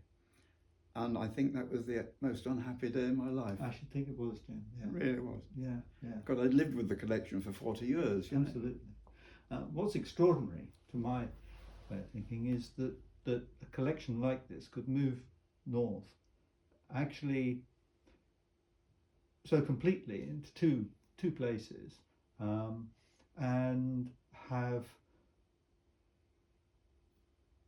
And I think that was the most unhappy day of my life. I should think it was, Jim. Yeah. It really was. Yeah. God, I'd lived with the collection for 40 years. You know? Absolutely. What's extraordinary, to my way of thinking, is that a collection like this could move north, actually, so completely into two places, and have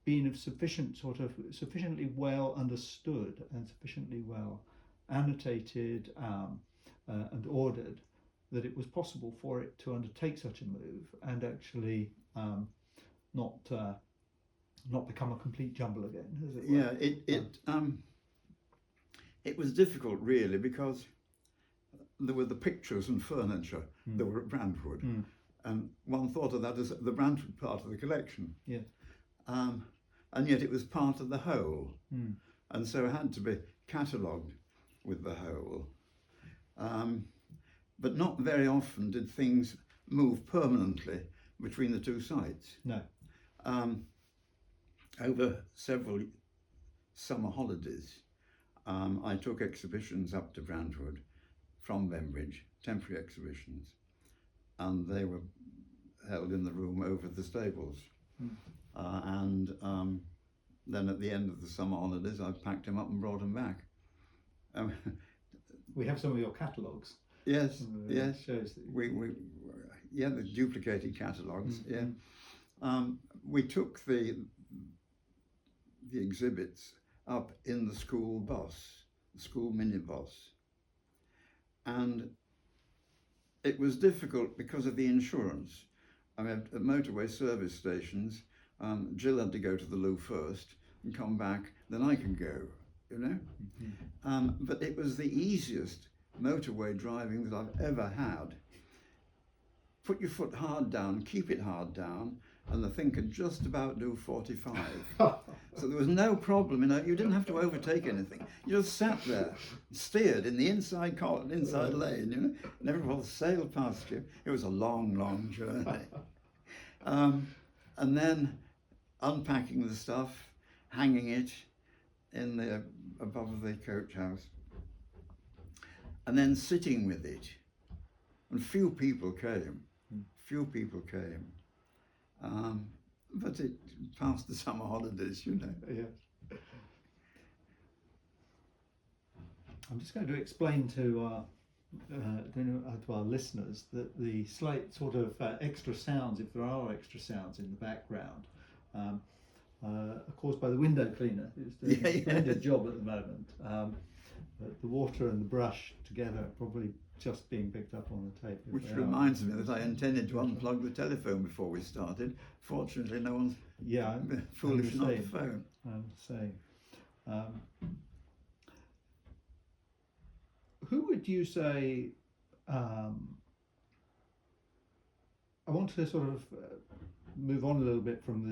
been of sufficiently well understood and sufficiently well annotated and ordered that it was possible for it to undertake such a move and actually not become a complete jumble again, as it were. Yeah, it was difficult, really, because there were the pictures and furniture that were at Brantwood, and one thought of that as the Brantwood part of the collection. Yeah. And yet it was part of the whole, and so it had to be catalogued with the whole. But not very often did things move permanently between the two sites. No. Over several summer holidays, I took exhibitions up to Brantwood from Bembridge, temporary exhibitions, and they were held in the room over the stables. And then at the end of the summer holidays, I packed him up and brought him back. We have some of your catalogues. Yes, yes. Shows that the duplicated catalogues. We took the exhibits up in the school bus, the school minibus, and it was difficult because of the insurance. I mean, at motorway service stations, Jill had to go to the loo first and come back, then I can go, you know. But it was the easiest motorway driving that I've ever had. Put your foot hard down, keep it hard down, and the thing could just about do 45. So there was no problem, you know, you didn't have to overtake anything. You just sat there, steered in the inside lane, you know, and everyone sailed past you. It was a long, long journey. And then unpacking the stuff, hanging it in above the coach house, and then sitting with it. And few people came. But it passed the summer holidays, you know. Yes. I'm just going to explain to our listeners that the slight sort of extra sounds, if there are extra sounds in the background, are caused by the window cleaner, who's doing a splendid job at the moment. But the water and the brush together are probably just being picked up on the tape. Which reminds me that I intended to unplug the telephone before we started. Fortunately, no one's foolish enough to phone. I'm saying. Who would you say? I want to sort of move on a little bit from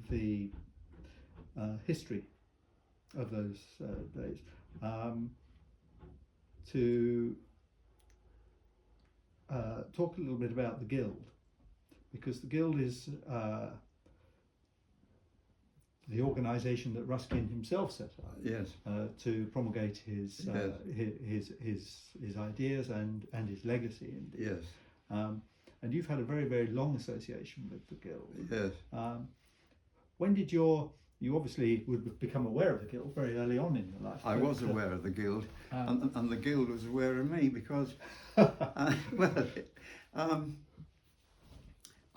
the history of those days to talk a little bit about the Guild, because the Guild is the organisation that Ruskin himself set up Yes. to promulgate his Yes. his ideas and his legacy indeed. Yes. And you've had a very, very long association with the Guild. Yes. When did you obviously would become aware of the Guild very early on in your life? I was aware of the Guild, and the Guild was aware of me because, I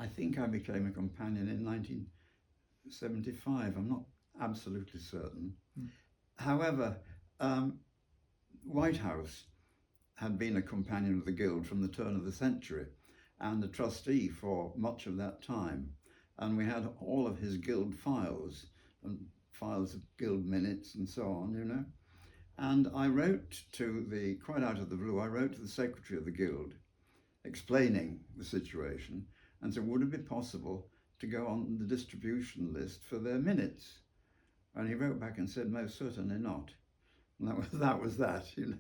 think I became a companion in 1975. I'm not absolutely certain. However, Whitehouse had been a companion of the Guild from the turn of the century and a trustee for much of that time. And we had all of his Guild files and files of Guild minutes and so on, you know. And I wrote to quite out of the blue, I wrote to the secretary of the Guild explaining the situation and said, would it be possible to go on the distribution list for their minutes? And he wrote back and said, most certainly not. And that was that, you know.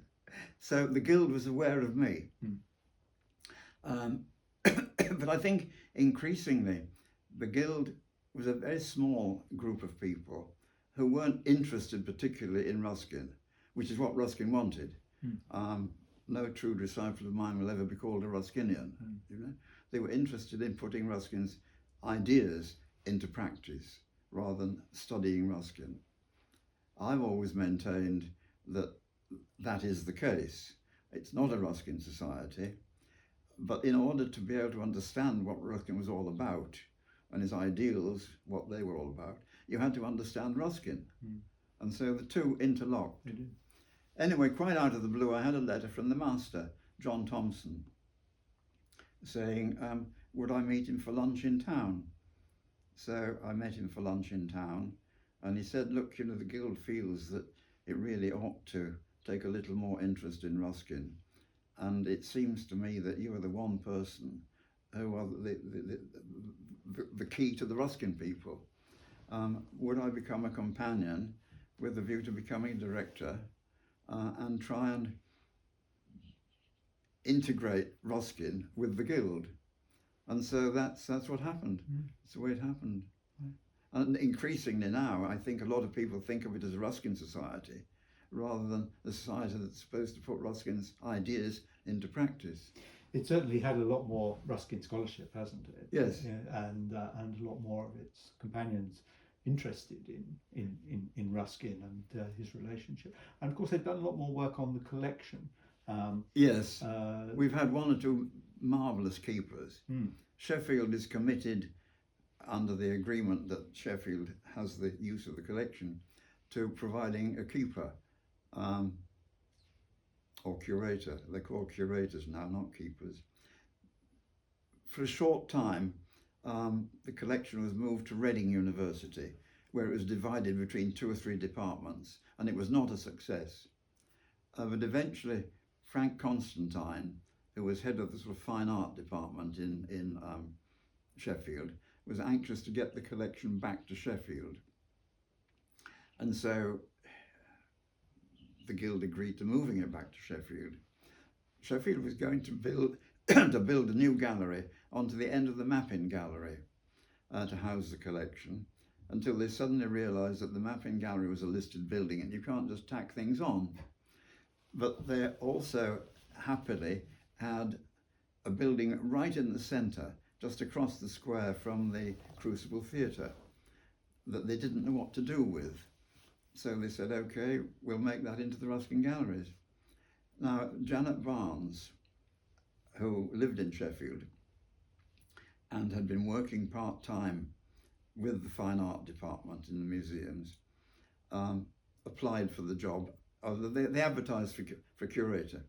So the Guild was aware of me. But I think increasingly the Guild was a very small group of people who weren't interested particularly in Ruskin, which is what Ruskin wanted. No true disciple of mine will ever be called a Ruskinian. You know, they were interested in putting Ruskin's ideas into practice rather than studying Ruskin. I've always maintained that that is the case. It's not a Ruskin society, but in order to be able to understand what Ruskin was all about and his ideals, what they were all about, you had to understand Ruskin. And so the two interlocked. Anyway, quite out of the blue, I had a letter from the master, John Thompson, saying, would I meet him for lunch in town? So I met him for lunch in town, and he said, look, you know, the Guild feels that it really ought to take a little more interest in Ruskin. And it seems to me that you are the one person who are the key to the Ruskin people. Would I become a companion with a view to becoming a director and try and integrate Ruskin with the Guild? And so that's what happened. That's the way it happened. And increasingly now, I think a lot of people think of it as a Ruskin society rather than the society that's supposed to put Ruskin's ideas into practice. It certainly had a lot more Ruskin scholarship, hasn't it? Yes. Yeah, and a lot more of its companions interested in Ruskin and his relationship. And of course, they've done a lot more work on the collection. Yes, we've had one or two marvellous keepers. Sheffield is committed under the agreement that Sheffield has the use of the collection to providing a keeper or curator. They're called curators now, not keepers. For a short time, the collection was moved to Reading University, where it was divided between 2 or 3 departments, and it was not a success. But eventually, Frank Constantine, who was head of the sort of fine art department in Sheffield, was anxious to get the collection back to Sheffield. And so the Guild agreed to moving it back to Sheffield. Sheffield was going to build a new gallery onto the end of the Mappin Gallery to house the collection, until they suddenly realised that the Mappin Gallery was a listed building and you can't just tack things on. But they also happily had a building right in the centre, just across the square from the Crucible Theatre, that they didn't know what to do with. So they said, okay, we'll make that into the Ruskin Galleries. Now, Janet Barnes, who lived in Sheffield and had been working part-time with the fine art department in the museums, applied for the job. They advertised for curator.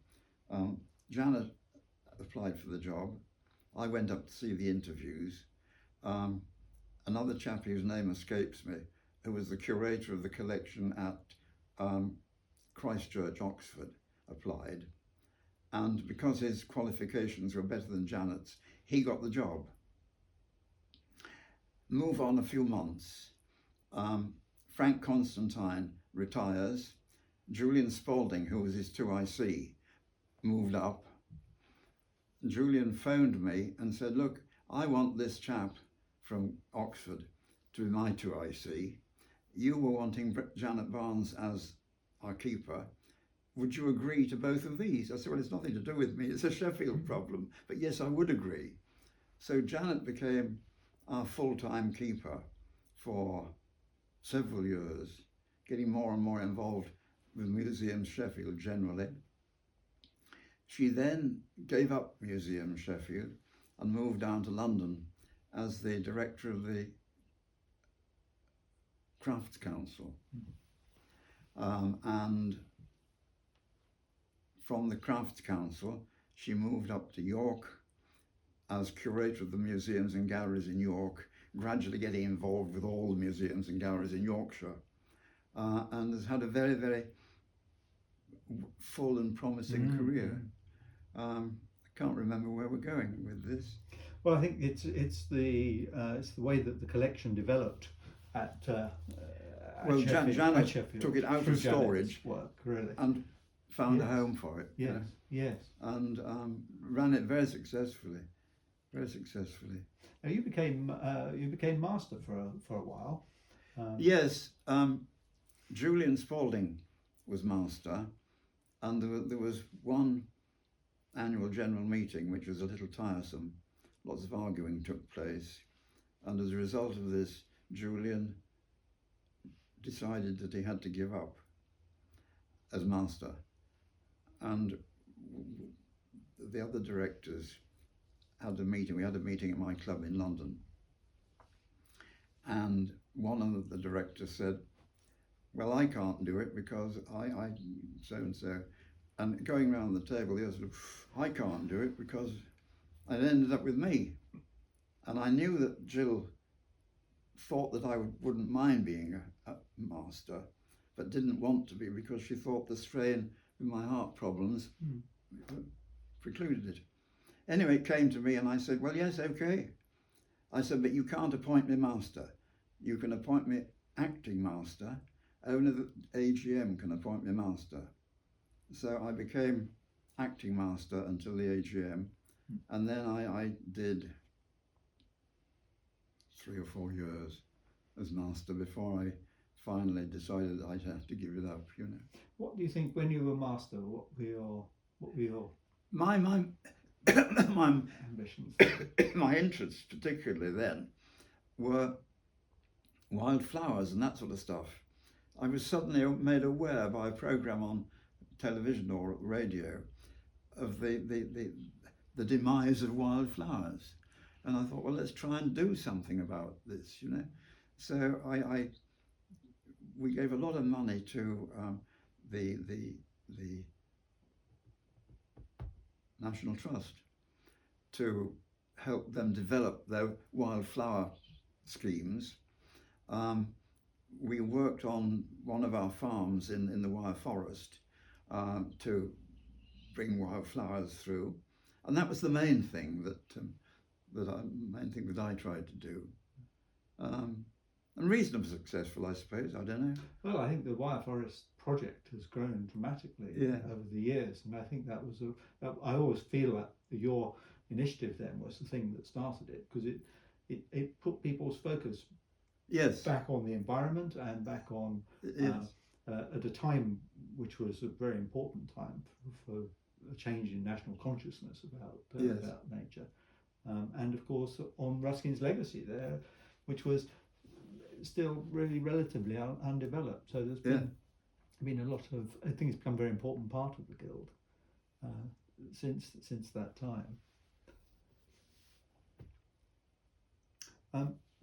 Janet applied for the job. I went up to see the interviews. Another chap whose name escapes me, who was the curator of the collection at Christchurch, Oxford, applied. And because his qualifications were better than Janet's, he got the job. Move on a few months. Frank Constantine retires. Julian Spalding, who was his 2IC, moved up. Julian phoned me and said, look, I want this chap from Oxford to be my 2IC, you were wanting Janet Barnes as our keeper. Would you agree to both of these? I said, well, it's nothing to do with me. It's a Sheffield problem. But yes, I would agree. So Janet became our full-time keeper for several years, getting more and more involved with Museums Sheffield generally. She then gave up Museums Sheffield and moved down to London as the director of the Crafts Council. And from the Crafts Council, she moved up to York as curator of the museums and galleries in York, gradually getting involved with all the museums and galleries in Yorkshire, and has had a very, very full and promising career. I can't remember where we're going with this. Well, I think it's the way that the collection developed at Janet Sheffield, took it out of storage work, really, and found a home for it. Yes, yes. And ran it very successfully. Very successfully. Now you became master for a while. Yes, Julian Spalding was master, and there was one annual general meeting which was a little tiresome. Lots of arguing took place, and as a result of this, Julian decided that he had to give up as master, and the other directors had a meeting. We had a meeting at my club in London, and one of the directors said, well, I can't do it because I so and so, and going around the table, the other said, I can't do it because it ended up with me. And I knew that Jill thought that I wouldn't mind being a master, but didn't want to be because she thought the strain with my heart problems precluded it. Anyway, it came to me and I said, well, yes, okay. I said, but you can't appoint me master. You can appoint me acting master. Only the AGM can appoint me master. So I became acting master until the AGM. And then I did 3 or 4 years as master before I finally decided I'd have to give it up, you know. What do you think when you were master? What were your my ambitions? My interests, particularly then, were wildflowers and that sort of stuff. I was suddenly made aware by a programme on television or radio of the demise of wildflowers, and I thought, well, let's try and do something about this, you know. So we gave a lot of money to the National Trust to help them develop their wildflower schemes. We worked on one of our farms in the Wire Forest to bring wildflowers through, and that was the main thing that I tried to do, and reasonably successful, I suppose. I don't know. Well, I think the Wire Forest project has grown dramatically over the years, and I think that was I always feel that your initiative then was the thing that started it, because it put people's focus back on the environment and back on at a time which was a very important time for a change in national consciousness about nature, and of course on Ruskin's legacy there, which was still really relatively undeveloped. So there's been a lot of, I think it's become a very important part of the Guild since that time.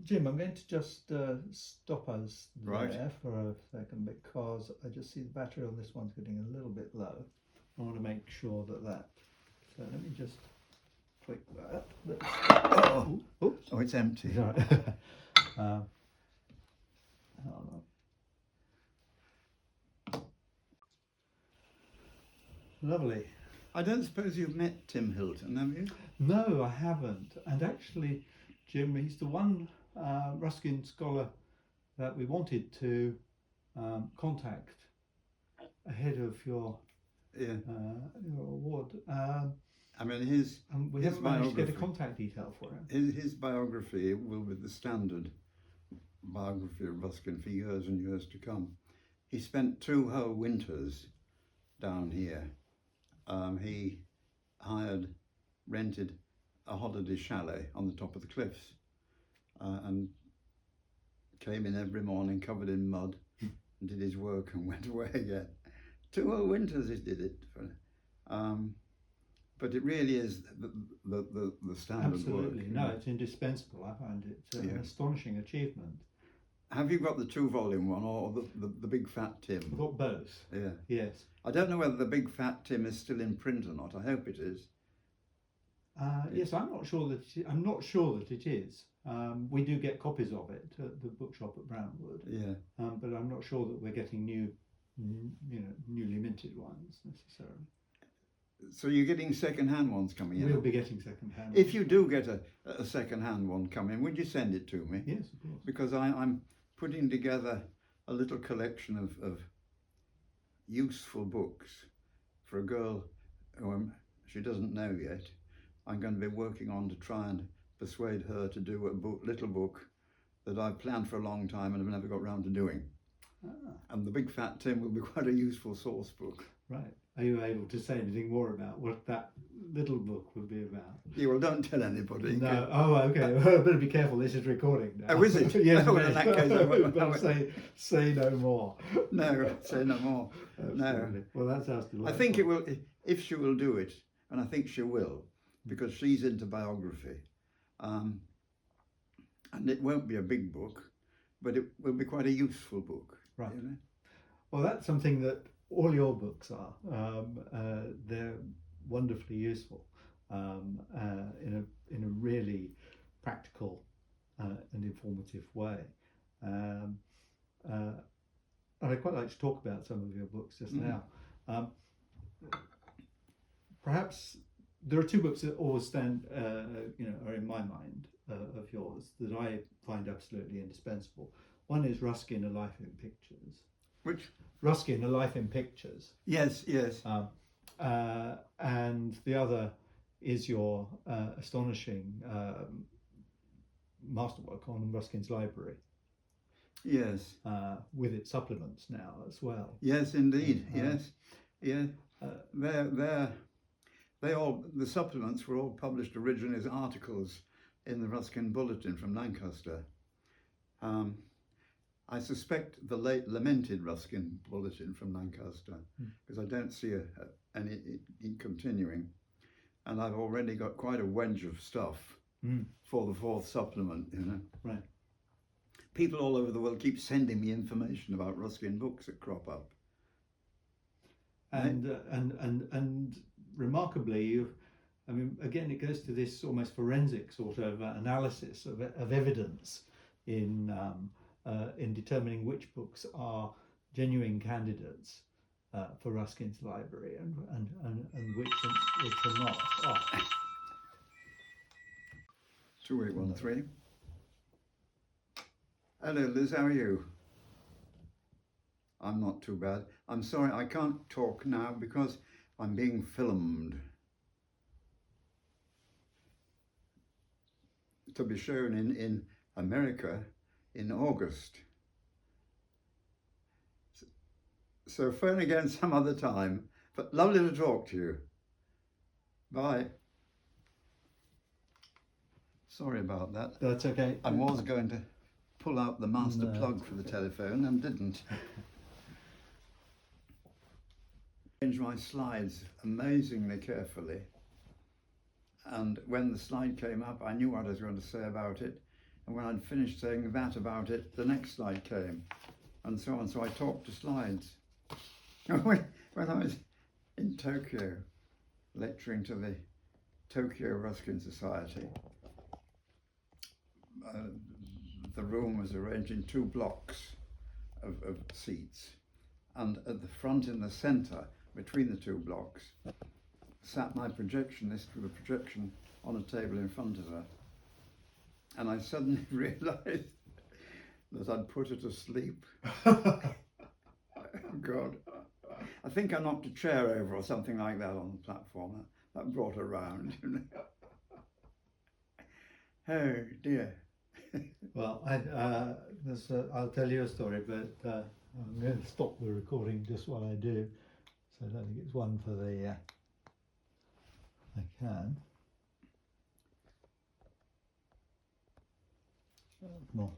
Jim, I'm going to just stop us there for a second, because I just see the battery on this one's getting a little bit low. I want to make sure that so let me just click that. Oh, it's empty. Sorry. Hold on. Lovely. I don't suppose you've met Tim Hilton, have you? No, I haven't. And actually, Jim, he's the one Ruskin scholar that we wanted to contact ahead of your award. I mean, we haven't managed to get a contact detail for him. His biography will be the standard biography of Ruskin for years and years to come. He spent 2 whole winters down here. He rented a holiday chalet on the top of the cliffs, and came in every morning covered in mud, and did his work and went away again. 2 whole winters he did it. But it really is the standard Absolutely. work. No, it's indispensable. I find it an astonishing achievement. Have you got the 2-volume one or the big fat Tim? I've got both. Yeah. Yes. I don't know whether the big fat Tim is still in print or not. I hope it is. Yes, I'm not sure that it is. We do get copies of it at the bookshop at Brantwood. Yeah. But I'm not sure that we're getting newly minted ones necessarily. So you're getting second-hand ones coming in? We'll be getting second-hand. If you do get a second-hand one coming, would you send it to me? Yes, of course. Because I'm putting together a little collection of useful books for a girl who she doesn't know yet. I'm going to be working on to try and persuade her to do a little book that I've planned for a long time and have never got round to doing. And the big fat Tim will be quite a useful source book. Right. Are you able to say anything more about what that little book would be about? Yeah, well, don't tell anybody. No. Oh, okay. I better be careful. This is recording now. Oh, is it? Yes. Oh, in that case, say no more. No, say no more. Absolutely. No. Well, that sounds delightful. I think it will, if she will do it, and I think she will, because she's into biography. And it won't be a big book, but it will be quite a useful book. Right. You know? Well, that's something that all your books are. They're wonderfully useful in a really practical and informative way. And I'd quite like to talk about some of your books just now. Perhaps there are 2 books that always stand, are in my mind of yours that I find absolutely indispensable. One is Ruskin, A Life in Pictures. Which? Ruskin, A Life in Pictures. Yes, yes. And the other is your astonishing masterwork on Ruskin's library. Yes. With its supplements now as well. Yes, indeed. Yes. Yeah. The supplements were all published originally as articles in the Ruskin Bulletin from Lancaster. I suspect the late lamented Ruskin Bulletin from Lancaster, because I don't see any continuing. And I've already got quite a wedge of stuff for the 4th supplement, you know. Right. People all over the world keep sending me information about Ruskin books that crop up. And remarkably, again, it goes to this almost forensic sort of analysis of evidence in determining which books are genuine candidates for Ruskin's library and which are not. 2813. Hello, Liz, how are you? I'm not too bad. I'm sorry, I can't talk now because I'm being filmed to be shown in America in August. So phone again some other time. But lovely to talk to you. Bye. Sorry about that. That's okay. I was going to pull out the master plug for the telephone and didn't. Arrange my slides amazingly carefully. And when the slide came up, I knew what I was going to say about it. And when I'd finished saying that about it, the next slide came, and so on. So I talked to slides. When I was in Tokyo, lecturing to the Tokyo Ruskin Society, the room was arranged in 2 blocks of seats. And at the front in the centre, between the 2 blocks, sat my projectionist with a projection on a table in front of her. And I suddenly realised that I'd put her to sleep. Oh, God. I think I knocked a chair over or something like that on the platform. That brought her round. Oh, dear. Well, I'll tell you a story, but I'm going to stop the recording just while I do. So I don't think it's one for the. I can. No.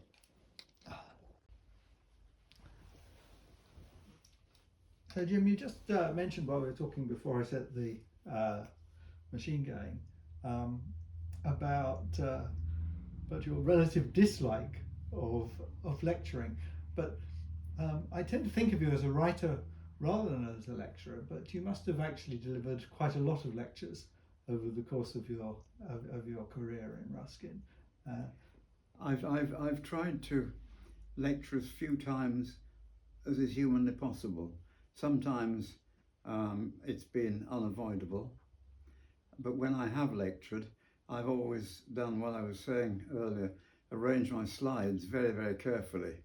So Jim, you just mentioned while we were talking before I set the machine going about your relative dislike of lecturing, but I tend to think of you as a writer rather than as a lecturer. But you must have actually delivered quite a lot of lectures over the course of your career in Ruskin. I've tried to lecture as few times as is humanly possible. Sometimes it's been unavoidable, but when I have lectured, I've always done what I was saying earlier, arrange my slides very, very carefully.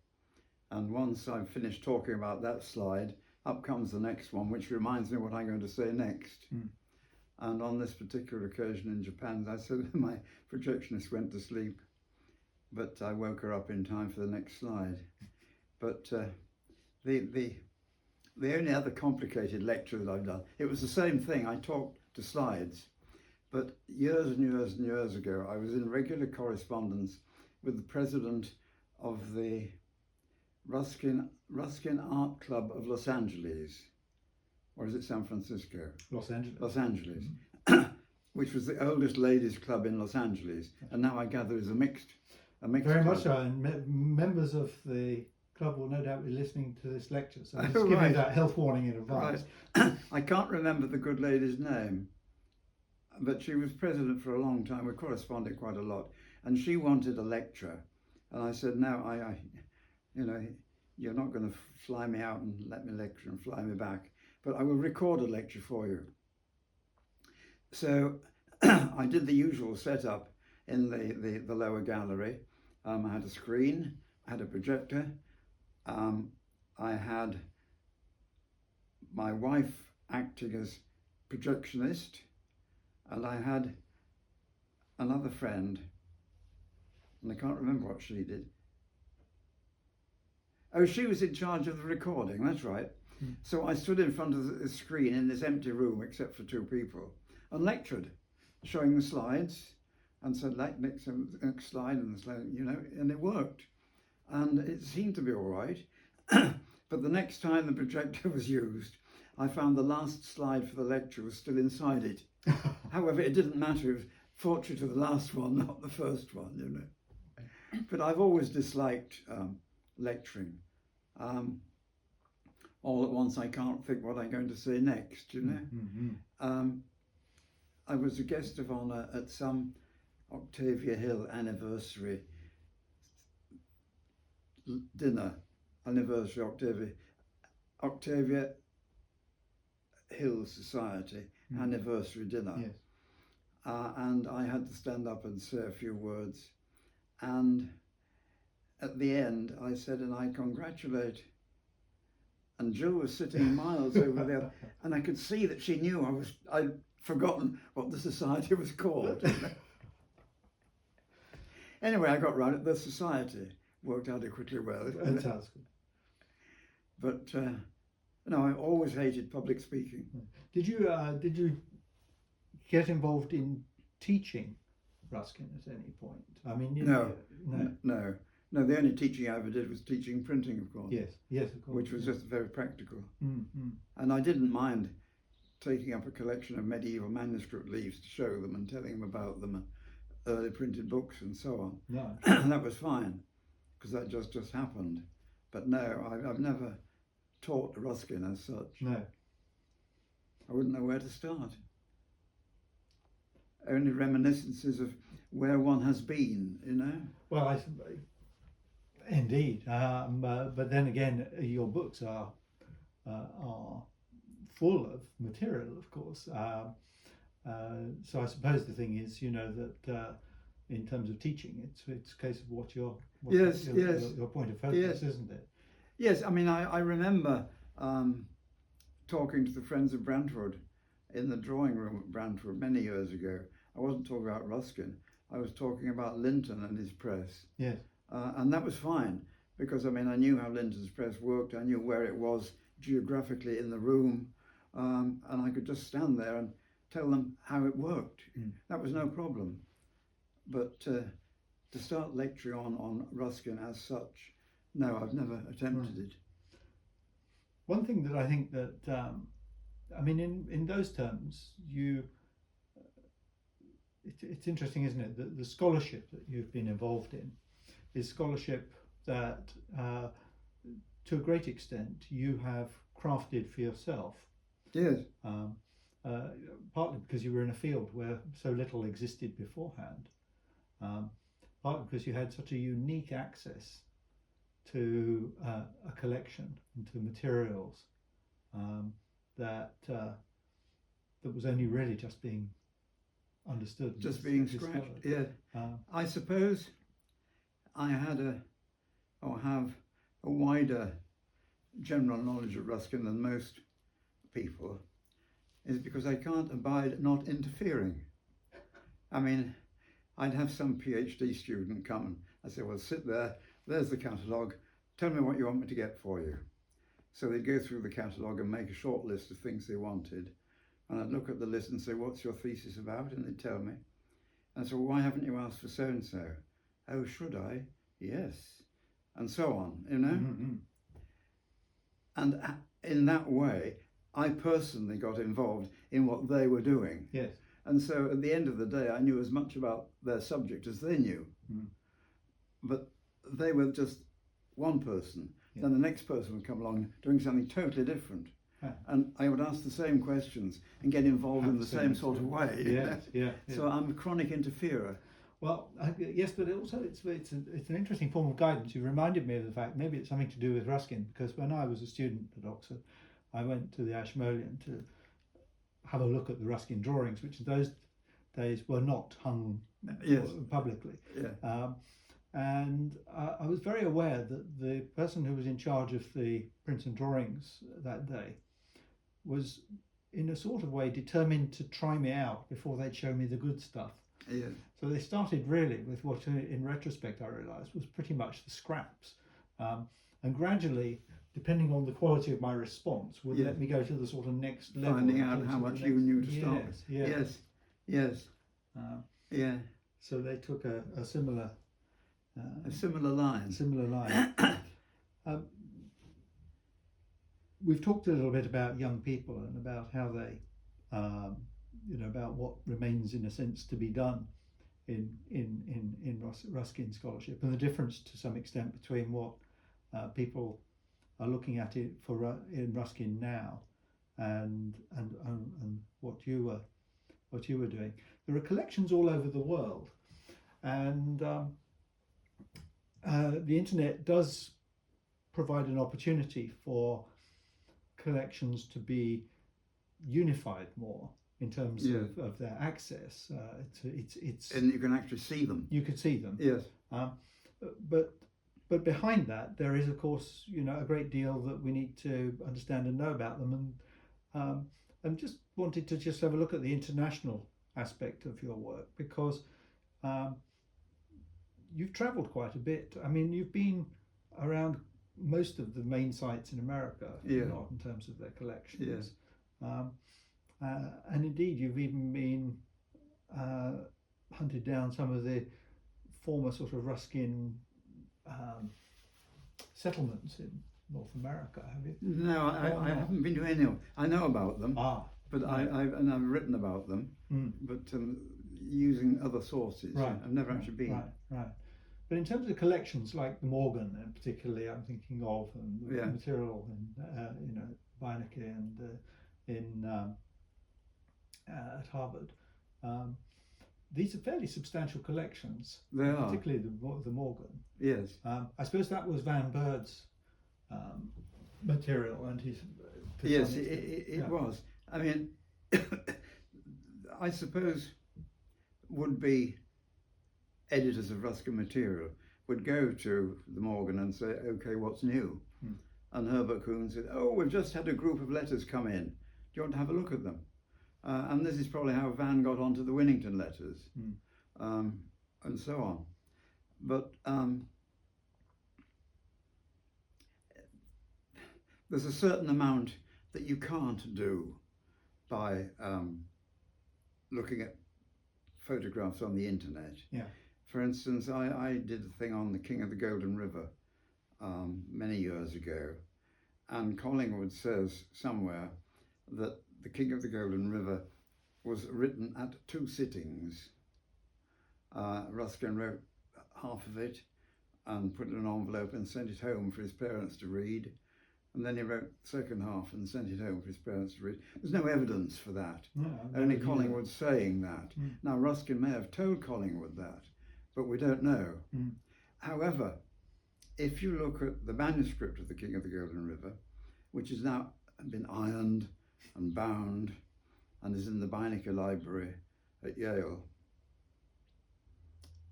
And once I've finished talking about that slide, up comes the next one, which reminds me what I'm going to say next. Mm. And on this particular occasion in Japan, I said my projectionist went to sleep, but I woke her up in time for the next slide. But the only other complicated lecture that I've done, it was the same thing. I talked to slides, but years and years and years ago, I was in regular correspondence with the president of the Ruskin Art Club of Los Angeles, or is it San Francisco? Los Angeles. Los Angeles, mm-hmm. Which was the oldest ladies' club in Los Angeles, and now I gather is a mixed Very club. much so, and members of the club will no doubt be listening to this lecture, so I'm just giving that health warning in advance. Right. I can't remember the good lady's name, but she was president for a long time. We corresponded quite a lot, and she wanted a lecture, and I said, no, I you're not going to fly me out and let me lecture and fly me back, but I will record a lecture for you. So I did the usual setup in the lower gallery. I had a screen, I had a projector, I had my wife acting as projectionist, and I had another friend, and I can't remember what she did. Oh, she was in charge of the recording, that's right. Mm. So I stood in front of the screen in this empty room, except for two people, and lectured, showing the slides, and said, next slide, and the slide, and it worked. And it seemed to be all right. But the next time the projector was used, I found the last slide for the lecture was still inside it. However, it didn't matter. It was fortunate of the last one, not the first one, But I've always disliked lecturing. All at once, I can't think what I'm going to say next, Mm-hmm. I was a guest of honour at some Octavia Hill anniversary dinner, Octavia Hill Society anniversary dinner. Yes. And I had to stand up and say a few words. And at the end, I said, and I congratulate. And Jill was sitting miles over there, and I could see that she knew I'd forgotten what the society was called. Anyway, I got round it. The society worked adequately well. Fantastic. But I always hated public speaking. Did you get involved in teaching Ruskin at any point? I mean, No. The only teaching I ever did was teaching printing, of course. Yes, of course. Which was just very practical. Mm-hmm. And I didn't mind taking up a collection of medieval manuscript leaves to show them and telling them about them, early printed books and so on. No. And that was fine, because that just happened. But no, I've never taught Ruskin as such. No. I wouldn't know where to start. Only reminiscences of where one has been, Well, indeed. But then again, your books are full of material, of course. So I suppose the thing is, that in terms of teaching, it's a case of what your point of focus, isn't it? Yes, I mean, I remember talking to the friends of Brantwood in the drawing room at Brantwood many years ago. I wasn't talking about Roskin. I was talking about Linton and his press. Yes. And that was fine, because I mean, I knew how Linton's press worked, I knew where it was geographically in the room, and I could just stand there and tell them how it worked. That was no problem. But to start lecturing on Ruskin as such, no, I've never attempted it. One thing that I think that, I mean, in those terms, it's interesting, isn't it, that the scholarship that you've been involved in is scholarship that, to a great extent, you have crafted for yourself. Yes. Partly because you were in a field where so little existed beforehand, partly because you had such a unique access to a collection and to materials that was only really just being understood, just being scratched. Yeah. I suppose I had have a wider general knowledge of Ruskin than most people, is because I can't abide not interfering. I mean, I'd have some PhD student come and I'd say, well, sit there, there's the catalogue, tell me what you want me to get for you. So they'd go through the catalogue and make a short list of things they wanted. And I'd look at the list and say, what's your thesis about? And they'd tell me. And I said, well, why haven't you asked for so-and-so? Oh, should I? Yes. And so on, you know? Mm-hmm. And in that way, I personally got involved in what they were doing. Yes. And so at the end of the day, I knew as much about their subject as they knew. Mm. But they were just one person. Yeah. Then the next person would come along doing something totally different. Huh. And I would ask the same questions and get involved in the same sort of way. Yes, yeah. So I'm a chronic interferer. Well, yes, but also it's an interesting form of guidance. You reminded me of the fact, maybe it's something to do with Ruskin, because when I was a student at Oxford, I went to the Ashmolean to have a look at the Ruskin drawings, which in those days were not hung publicly. Yeah. And I was very aware that the person who was in charge of the prints and drawings that day was, in a sort of way, determined to try me out before they'd show me the good stuff. Yeah. So they started really with what, in retrospect, I realised was pretty much the scraps, and gradually, depending on the quality of my response, would let me go to the sort of next level. Finding out how much you knew to start with. Yes. Yeah. So they took a similar line. Similar line. We've talked a little bit about young people and about how they, about what remains in a sense to be done in Ruskin scholarship, and the difference to some extent between what people are looking at it for in Ruskin now and what you were doing. There are collections all over the world, and the internet does provide an opportunity for collections to be unified more in terms of their access. It's and you can actually see them. You could see them. Yes. But behind that, there is, of course, a great deal that we need to understand and know about them. And just wanted to just have a look at the international aspect of your work, because you've travelled quite a bit. I mean, you've been around most of the main sites in America, not in terms of their collections. Yeah. And indeed, you've even been hunted down some of the former sort of Ruskin settlements in North America, have you? No, I haven't been to any of them. I know about them, but I've written about them, but using other sources. Right. I've never actually been. Right. But in terms of collections like the Morgan, and particularly I'm thinking of, and the material in Beinecke and at Harvard, these are fairly substantial collections. They are. Particularly the Morgan. Yes. I suppose that was Van Bird's material, and his. Yes, it was. I mean, I suppose would-be editors of Ruskin material would go to the Morgan and say, okay, what's new? And Herbert Kuhn said, oh, we've just had a group of letters come in. Do you want to have a look at them? And this is probably how Van got onto the Winnington letters. and so on. But there's a certain amount that you can't do by looking at photographs on the internet. Yeah. For instance, I did a thing on the King of the Golden River many years ago, and Collingwood says somewhere that the King of the Golden River was written at 2 sittings. Ruskin wrote half of it and put it in an envelope and sent it home for his parents to read. And then he wrote the second half and sent it home for his parents to read. There's no evidence for that. No, Only Collingwood saying that. Now, Ruskin may have told Collingwood that, but we don't know. However, if you look at the manuscript of the King of the Golden River, which has now been ironed and bound and is in the Beinecker Library at Yale,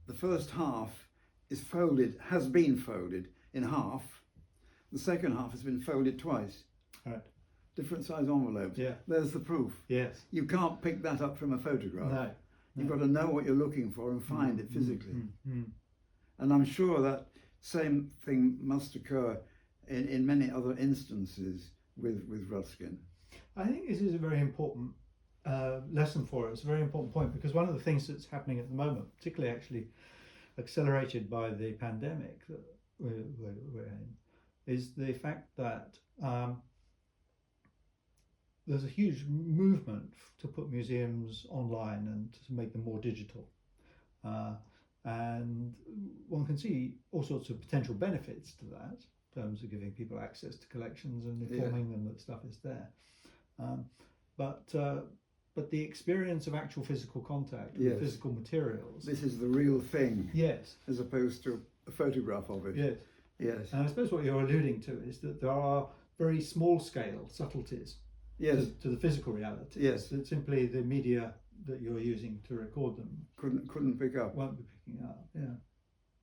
the first half is folded, has been folded in half. The second half has been folded twice. Right. Different size envelopes. Yeah. There's the proof. Yes. You can't pick that up from a photograph. No. You've got to know what you're looking for and find it physically. And I'm sure that same thing must occur in many other instances with Ruskin. I think this is a very important lesson for us, a very important point, because one of the things that's happening at the moment, particularly actually accelerated by the pandemic that we're in, is the fact that there's a huge movement to put museums online and to make them more digital. And one can see all sorts of potential benefits to that, in terms of giving people access to collections and informing them that stuff is there. But the experience of actual physical contact with physical materials. This is the real thing. Yes. As opposed to a photograph of it. Yes. Yes. And I suppose what you're alluding to is that there are very small scale subtleties to the physical reality. Yes. That simply the media that you're using to record them couldn't pick up. Won't be picking up. Yeah.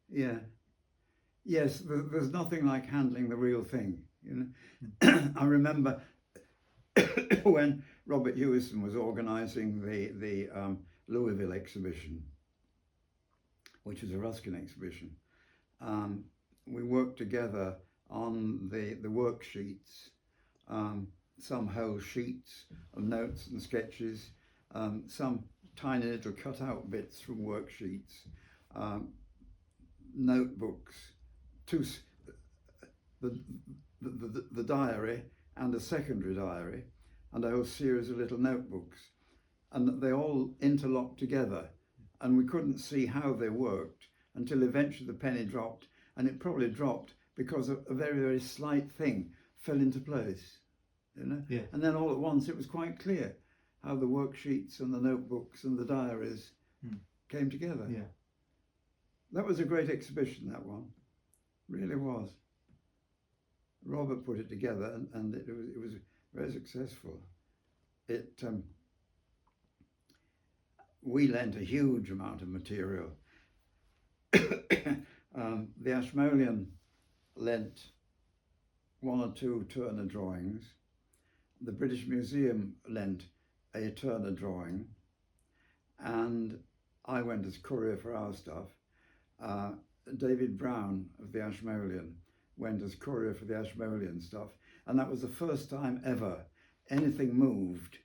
Yeah. Yes, there's nothing like handling the real thing. You know, I remember when Robert Hewison was organising the Louisville exhibition, which was a Ruskin exhibition. We worked together on the worksheets, some whole sheets of notes and sketches, some tiny little cut-out bits from worksheets, notebooks, the diary and a secondary diary, and a whole series of little notebooks, and they all interlocked together, and we couldn't see how they worked until eventually the penny dropped, and it probably dropped because a very, very slight thing fell into place, you know. Yeah. And then all at once it was quite clear how the worksheets and the notebooks and the diaries came together. Yeah. That was a great exhibition, that one. Really was. Robert put it together, and it was very successful. We lent a huge amount of material. The Ashmolean lent 1 or 2 Turner drawings. The British Museum lent a Turner drawing, and I went as courier for our stuff. David Brown of the Ashmolean went as courier for the Ashmolean stuff, and that was the first time ever anything moved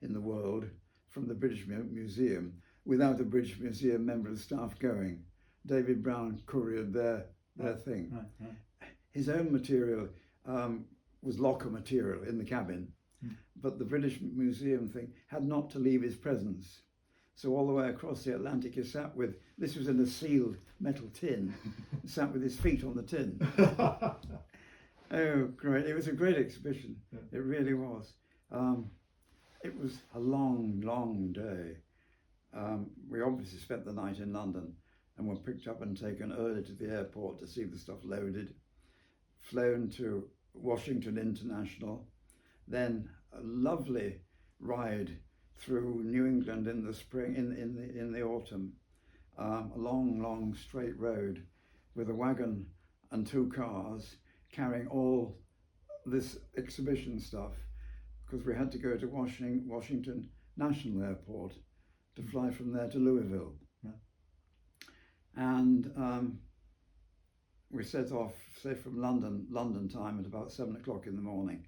in the world from the British Museum without a British Museum member of staff going. David Brown couriered their thing. Right. His own material was locker material in the cabin, but the British Museum thing had not to leave his presence. So all the way across the Atlantic, he sat with, this was in a sealed metal tin, sat with his feet on the tin. Oh, great. It was a great exhibition. It really was. It was a long, long day. We obviously spent the night in London and were picked up and taken early to the airport to see the stuff loaded, flown to Washington International, then a lovely ride through New England in the spring, in the autumn, a long, long straight road with a wagon and 2 cars carrying all this exhibition stuff, because we had to go to Washington National Airport to fly from there to Louisville. And we set off, say, from London time at about 7 o'clock in the morning.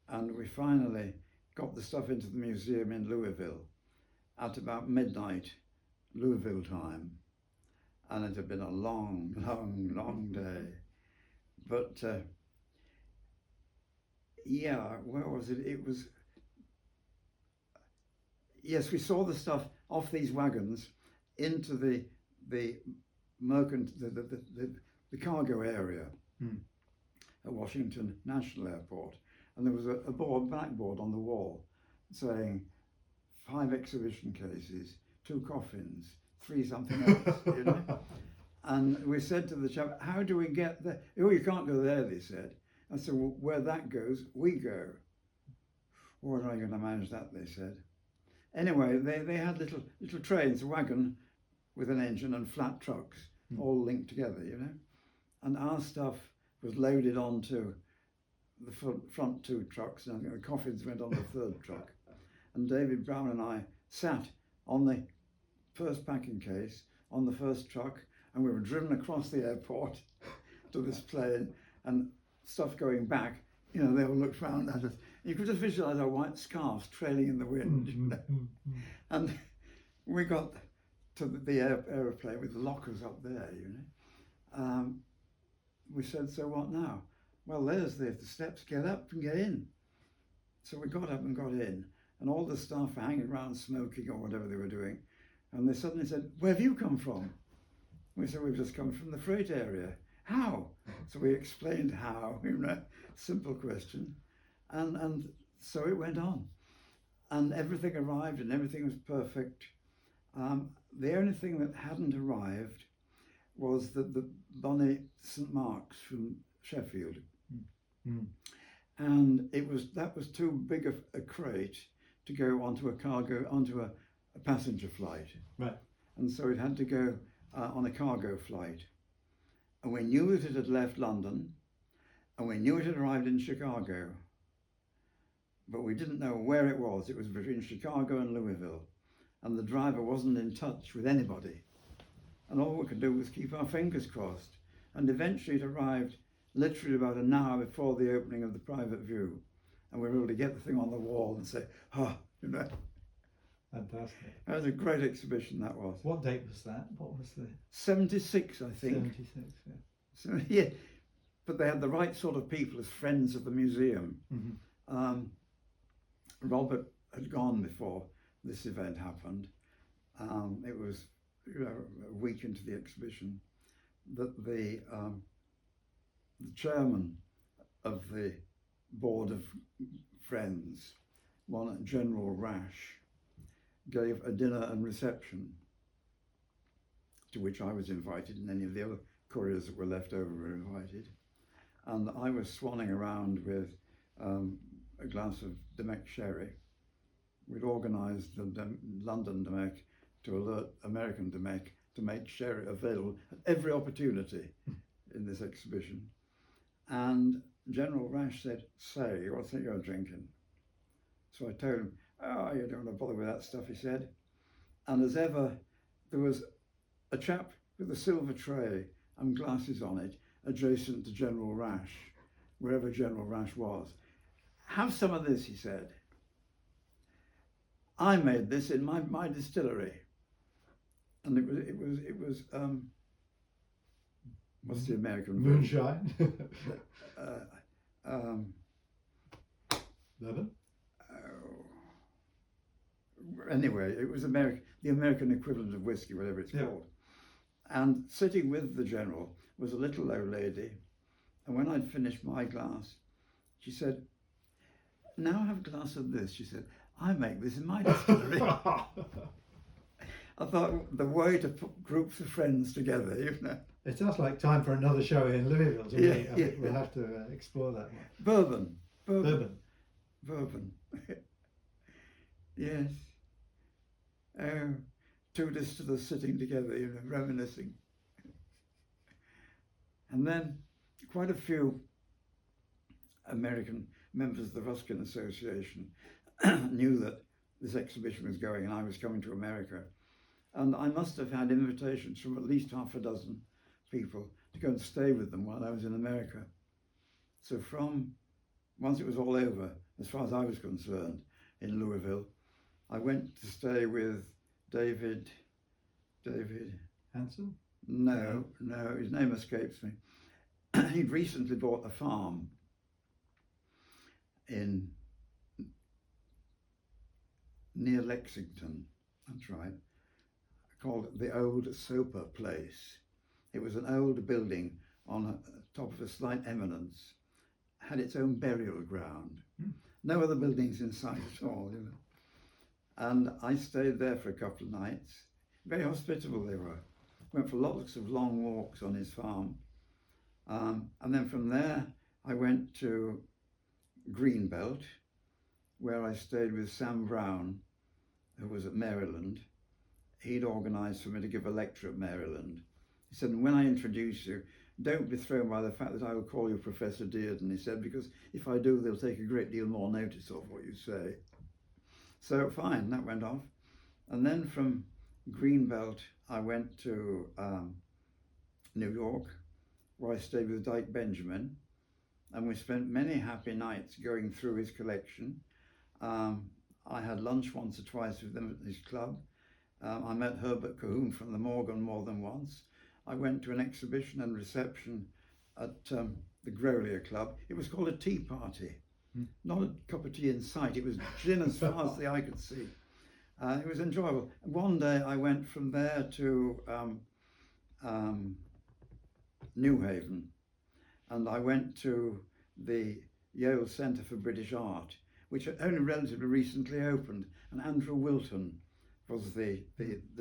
And we finally got the stuff into the museum in Louisville at about midnight, Louisville time. And it had been a long, long day. But yeah, where was it? It was, yes, we saw the stuff off these wagons into the cargo area at Washington National Airport. And there was a blackboard on the wall saying 5 exhibition cases, 2 coffins, 3 something else, you know. And we said to the chap, how do we get there? Oh, you can't go there, they said. I said, well, where that goes, we go. What are you going to manage that, they said. Anyway, they had little trains, a wagon with an engine and flat trucks, all linked together, you know. And our stuff was loaded onto the front 2 trucks, and I think the coffins went on the 3rd truck. And David Brown and I sat on the first packing case, on the first truck, and we were driven across the airport to this plane, and stuff going back, you know, they all looked round at us. You could just visualise our white scarves trailing in the wind, you know. And we got to the aeroplane with the lockers up there, you know. We said, so what now? Well, there's the steps, get up and get in. So we got up and got in, and all the staff were hanging around smoking or whatever they were doing. And they suddenly said, where have you come from? We said, we've just come from the freight area. How? So we explained how, you know, simple question. And so it went on. And everything arrived and everything was perfect. The only thing that hadn't arrived was the Bonnie St. Mark's from Sheffield. And that was too big a crate to go onto a passenger flight. Right. And so it had to go on a cargo flight. And we knew that it had left London, and we knew it had arrived in Chicago, but we didn't know where it was. It was between Chicago and Louisville, and the driver wasn't in touch with anybody. And all we could do was keep our fingers crossed. And eventually it arrived literally about an hour before the opening of the private view. And we were able to get the thing on the wall and say, you know. Fantastic. That was a great exhibition, that was. What date was that? What was the... 76, I think. 76, yeah. So, yeah, but they had the right sort of people as friends of the museum. Robert had gone before this event happened. It was, you know, a week into the exhibition that the chairman of the board of friends, one General Rash, gave a dinner and reception to which I was invited, and any of the other couriers that were left over were invited. And I was swanning around with a glass of Demek sherry. We'd organised the London Demek to alert American Demek to make sherry available at every opportunity in this exhibition. And General Rash said, say, what's it you're drinking? So I told him, oh, you don't want to bother with that stuff, he said. And as ever, there was a chap with a silver tray and glasses on it adjacent to General Rash, wherever General Rash was. Have some of this, he said. I made this in my distillery. And it was what's the American Moonshine. Bourbon? Anyway, it was the American equivalent of whiskey, whatever it's called. And sitting with the general was a little old lady. And when I'd finished my glass, she said, now have a glass of this. She said, I make this in my distillery. I thought the way to put groups of friends together, you know. It sounds like time for another show in Louisville to me. I think we'll have to explore that one. Bourbon. Yes. Two distillers sitting together, you know, reminiscing. And then quite a few American members of the Ruskin Association knew that this exhibition was going and I was coming to America. And I must have had invitations from at least half a dozen people to go and stay with them while I was in America. So once it was all over, as far as I was concerned, in Louisville, I went to stay with David Hanson? No, his name escapes me. He'd recently bought a farm near Lexington, that's right, called the Old Soper Place. It was an old building on top of a slight eminence, had its own burial ground. No other buildings in sight at all, you know. And I stayed there for a couple of nights. Very hospitable they were. Went for lots of long walks on his farm. And then from there, I went to Greenbelt, where I stayed with Sam Brown, who was at Maryland. He'd organised for me to give a lecture at Maryland. He said, when I introduce you, don't be thrown by the fact that I will call you Professor Dearden, he said, because if I do, they'll take a great deal more notice of what you say. So fine, that went off. And then from Greenbelt, I went to New York, where I stayed with Dyke Benjamin, and we spent many happy nights going through his collection. I had lunch once or twice with them at his club. I met Herbert Cahoon from the Morgan more than once. I went to an exhibition and reception at the Grolier Club. It was called a tea party. Not a cup of tea in sight, it was gin as far as the eye could see. It was enjoyable. One day I went from there to New Haven, and I went to the Yale Centre for British Art, which had only relatively recently opened, and Andrew Wilton was the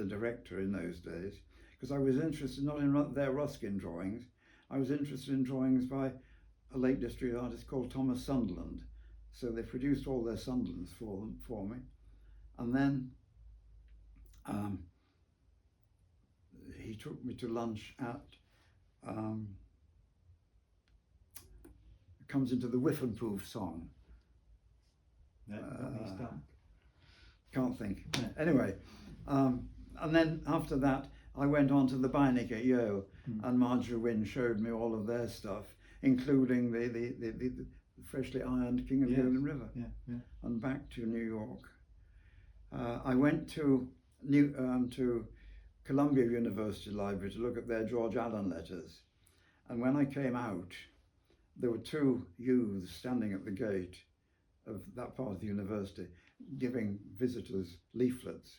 director in those days, because I was interested not in their Ruskin drawings, I was interested in drawings by a Lake District artist called Thomas Sunderland. So they produced all their Sunderlands for me. And then he took me to lunch at, comes into the Whiffenpoof song. Can't think. No. Anyway, and then after that, I went on to the Bionic at Yale, and Marjorie Wynne showed me all of their stuff, including the freshly ironed King of the Golden River, and back to New York. I went to Columbia University Library to look at their George Allen letters, and when I came out, there were two youths standing at the gate of that part of the university giving visitors leaflets,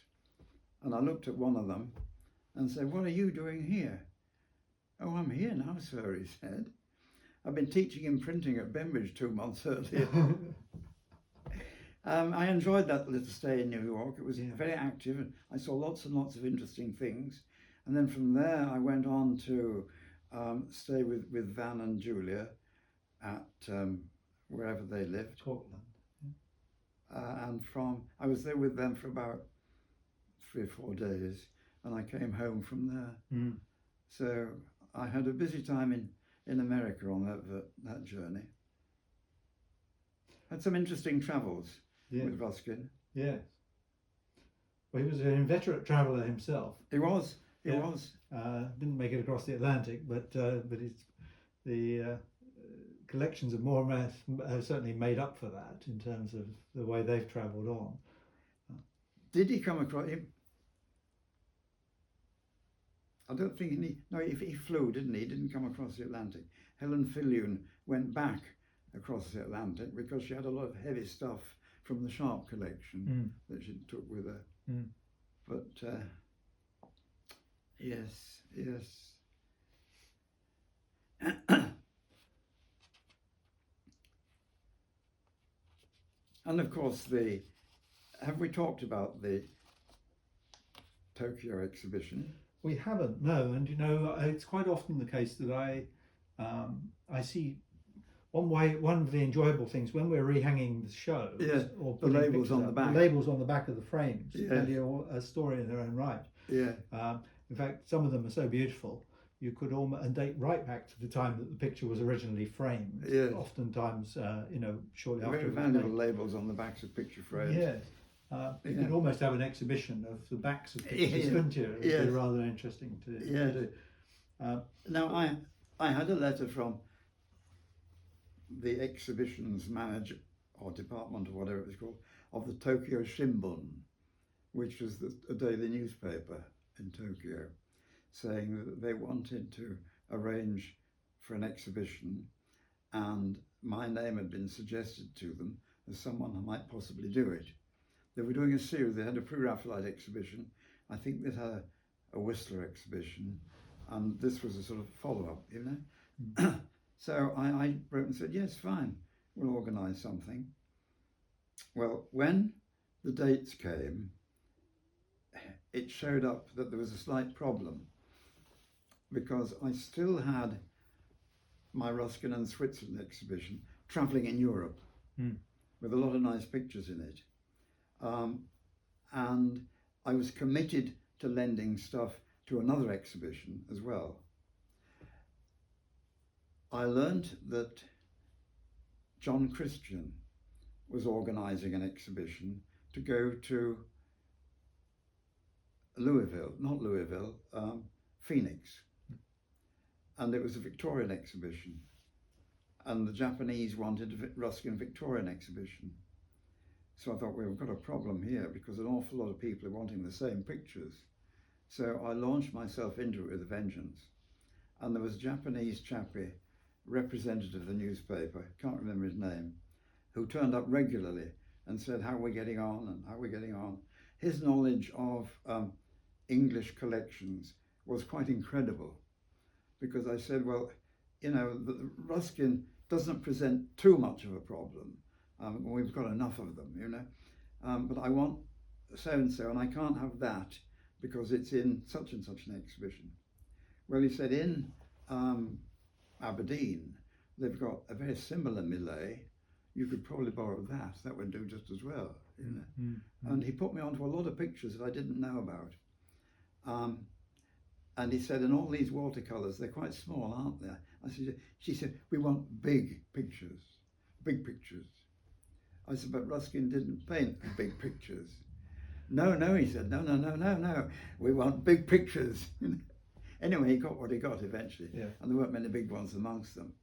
and I looked at one of them and said, "What are you doing here?" "Oh, I'm here now, sir," he said. "I've been teaching in printing at Bembridge 2 months earlier." I enjoyed that little stay in New York. It was very active, and I saw lots and lots of interesting things. And then from there, I went on to stay with Van and Julia at wherever they lived. Scotland. I was there with them for about 3 or 4 days, and I came home from there. So I had a busy time in America on that journey. Had some interesting travels with Roskin. Yes. Well, he was an inveterate traveller himself. He was. He was. Didn't make it across the Atlantic, but the collections of Memoir have certainly made up for that in terms of the way they've travelled on. Did he come across him? I don't think he flew, didn't he? He didn't come across the Atlantic. Helen Fillion went back across the Atlantic because she had a lot of heavy stuff from the Sharp collection that she took with her. But yes. And of course, have we talked about the Tokyo exhibition? We haven't, no. And you know, it's quite often the case that I see one of the enjoyable things when we're rehanging the shows, or the labels on the back. The labels on the back of the frames tell you a story in their own right. In fact, some of them are so beautiful you could almost date right back to the time that the picture was originally framed. Oftentimes, shortly after. Very valuable labels on the backs of picture frames. Yes. You could almost have an exhibition of the backs of pictures, couldn't you? It would be rather interesting to do. Now, I had a letter from the exhibitions manager or department or whatever it was called of the Tokyo Shimbun, which was a daily newspaper in Tokyo, saying that they wanted to arrange for an exhibition, and my name had been suggested to them as someone who might possibly do it. They were doing a series. They had a Pre-Raphaelite exhibition. I think they had a Whistler exhibition, and this was a sort of follow-up, you know. So I wrote and said, yes, fine, we'll organise something. Well, when the dates came, it showed up that there was a slight problem, because I still had my Ruskin and Switzerland exhibition travelling in Europe with a lot of nice pictures in it. And I was committed to lending stuff to another exhibition as well. I learned that John Christian was organising an exhibition to go to Phoenix. And it was a Victorian exhibition. And the Japanese wanted a Ruskin Victorian exhibition. So I thought, well, we've got a problem here, because an awful lot of people are wanting the same pictures. So I launched myself into it with a vengeance. And there was a Japanese chappie, representative of the newspaper, can't remember his name, who turned up regularly and said, how are we getting on and how are we getting on? His knowledge of English collections was quite incredible, because I said, well, you know, the Ruskin doesn't present too much of a problem. We've got enough of them, you know, but I want so-and-so, and I can't have that because it's in such and such an exhibition. Well, he said in Aberdeen, they've got a very similar Millet. You could probably borrow that. That would do just as well, you know. And he put me onto a lot of pictures that I didn't know about. And he said, and all these watercolours, they're quite small, aren't they? She said, we want big pictures, big pictures. I said, but Ruskin didn't paint big pictures. No, he said, no, we want big pictures. Anyway, he got what he got eventually, and there weren't many big ones amongst them.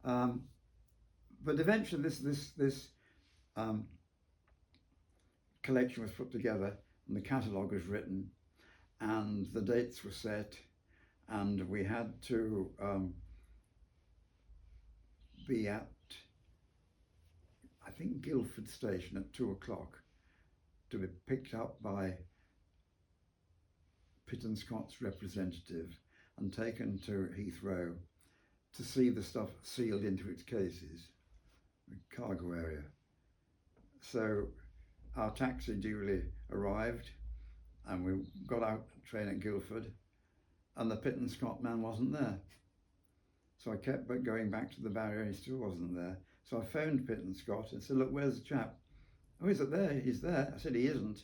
But eventually this collection was put together, and the catalogue was written, and the dates were set, and we had to be at, I think, Guildford Station at 2:00 to be picked up by Pitt and Scott's representative and taken to Heathrow to see the stuff sealed into its cases, the cargo area. So our taxi duly arrived, and we got out the train at Guildford, and the Pitt and Scott man wasn't there. So I kept going back to the barrier, and he still wasn't there. So I phoned Pitt and Scott and said, look, where's the chap? Oh, is it there? He's there. I said, he isn't.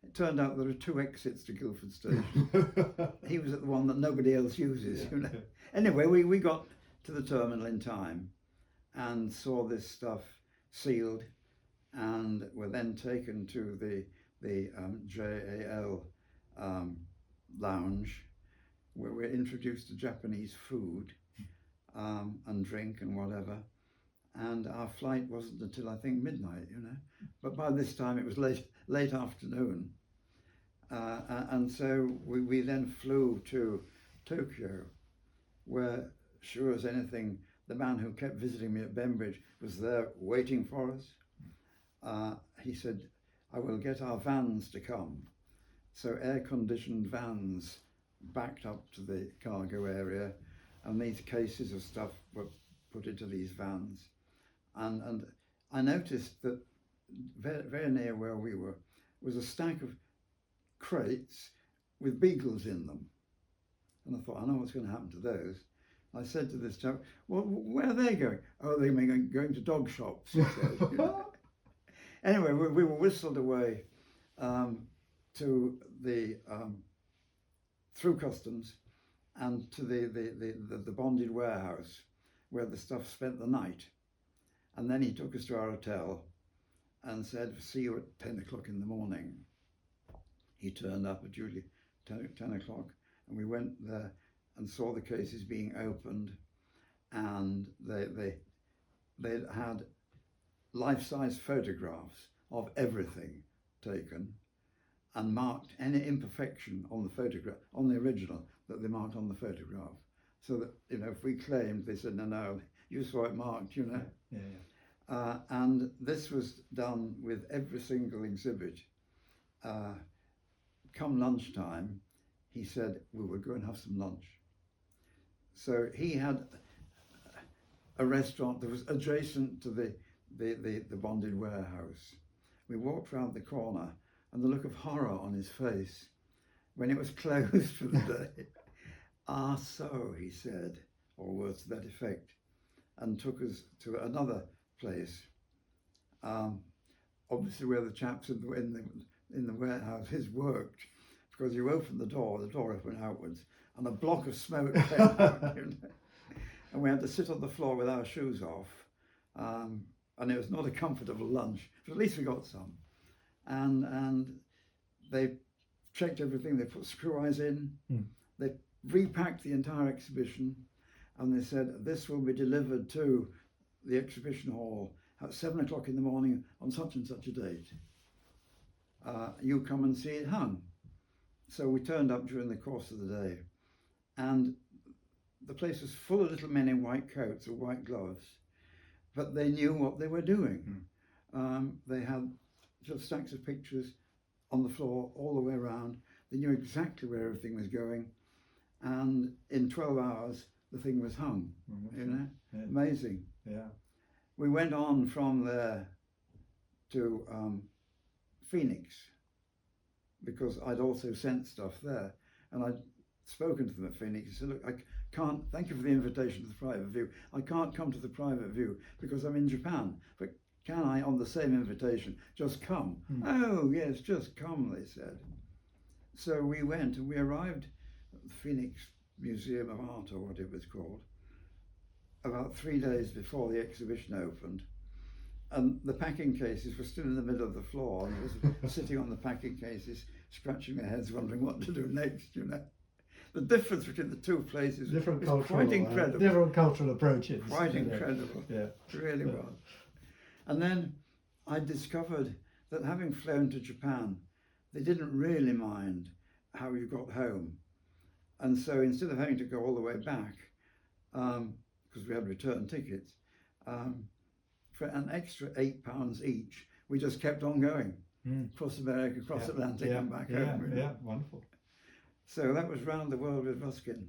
It turned out there are 2 exits to Guildford Station. He was at the one that nobody else uses. You know? Anyway, we got to the terminal in time and saw this stuff sealed, and were then taken to the JAL lounge, where we're introduced to Japanese food and drink and whatever. And our flight wasn't until, I think, midnight, you know. But by this time it was late afternoon. And so we then flew to Tokyo, where, sure as anything, the man who kept visiting me at Bembridge was there waiting for us. He said, I will get our vans to come. So air-conditioned vans backed up to the cargo area, and these cases of stuff were put into these vans. And I noticed that very, very near where we were was a stack of crates with beagles in them. And I thought, I know what's going to happen to those. I said to this chap, well, where are they going? Oh, they're going to dog shops, he said. Anyway, we were whistled away to the through customs and to the bonded warehouse where the stuff spent the night. And then he took us to our hotel, and said, see you at 10 o'clock in the morning. He turned up at usually 10 o'clock, and we went there and saw the cases being opened, and they had life-size photographs of everything taken and marked any imperfection on the photograph, on the original, that they marked on the photograph. So that, you know, if we claimed, they said, no, you saw it marked, you know. Yeah. And this was done with every single exhibit. Come lunchtime, he said, we would go and have some lunch. So he had a restaurant that was adjacent to the bonded warehouse. We walked round the corner, and the look of horror on his face when it was closed for the day. So, he said, or words to that effect, and took us to another place, obviously where the chaps in the warehouses worked, because you opened the door opened outwards, and a block of smoke came out, you know? And we had to sit on the floor with our shoes off, and it was not a comfortable lunch, but at least we got some. And they checked everything, they put screw eyes in, they repacked the entire exhibition, and they said, this will be delivered to the exhibition hall at 7 o'clock in the morning on such and such a date. You come and see it hung. So we turned up during the course of the day, and the place was full of little men in white coats or white gloves, but they knew what they were doing. They had just stacks of pictures on the floor all the way around. They knew exactly where everything was going, and in 12 hours the thing was hung. You know, amazing. Yeah. We went on from there to Phoenix, because I'd also sent stuff there, and I'd spoken to them at Phoenix. I said, look, I can't, thank you for the invitation to the private view. I can't come to the private view because I'm in Japan, but can I, on the same invitation, just come? Oh, yes, just come, they said. So we went, and we arrived at the Phoenix Museum of Art, or what it was called, about 3 days before the exhibition opened. And the packing cases were still in the middle of the floor, and I was sitting on the packing cases, scratching their heads, wondering what to do next, you know. The difference between the two places is quite incredible. Different cultural approaches. Quite incredible. Yeah. It really was. And then I discovered that having flown to Japan, they didn't really mind how you got home. And so instead of having to go all the way back, because we had return tickets, for an extra £8 each, we just kept on going across America, across Atlantic, and back home. Yeah, wonderful. So that was round the world with Ruskin.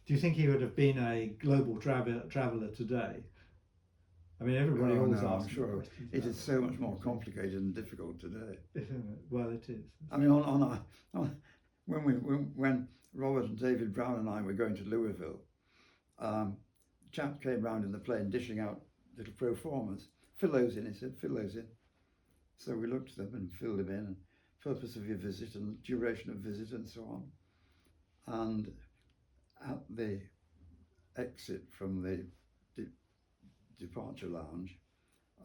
Do you think he would have been a global traveller today? I mean, everybody always asks. I'm sure it is so much more complicated and difficult today. Well, it is. I mean, when Robert and David Brown and I were going to Louisville, chap came round in the plane dishing out little pro formas. Fill those in, he said, fill those in. So we looked at them and filled them in, and purpose of your visit and duration of visit and so on. And at the exit from the departure lounge,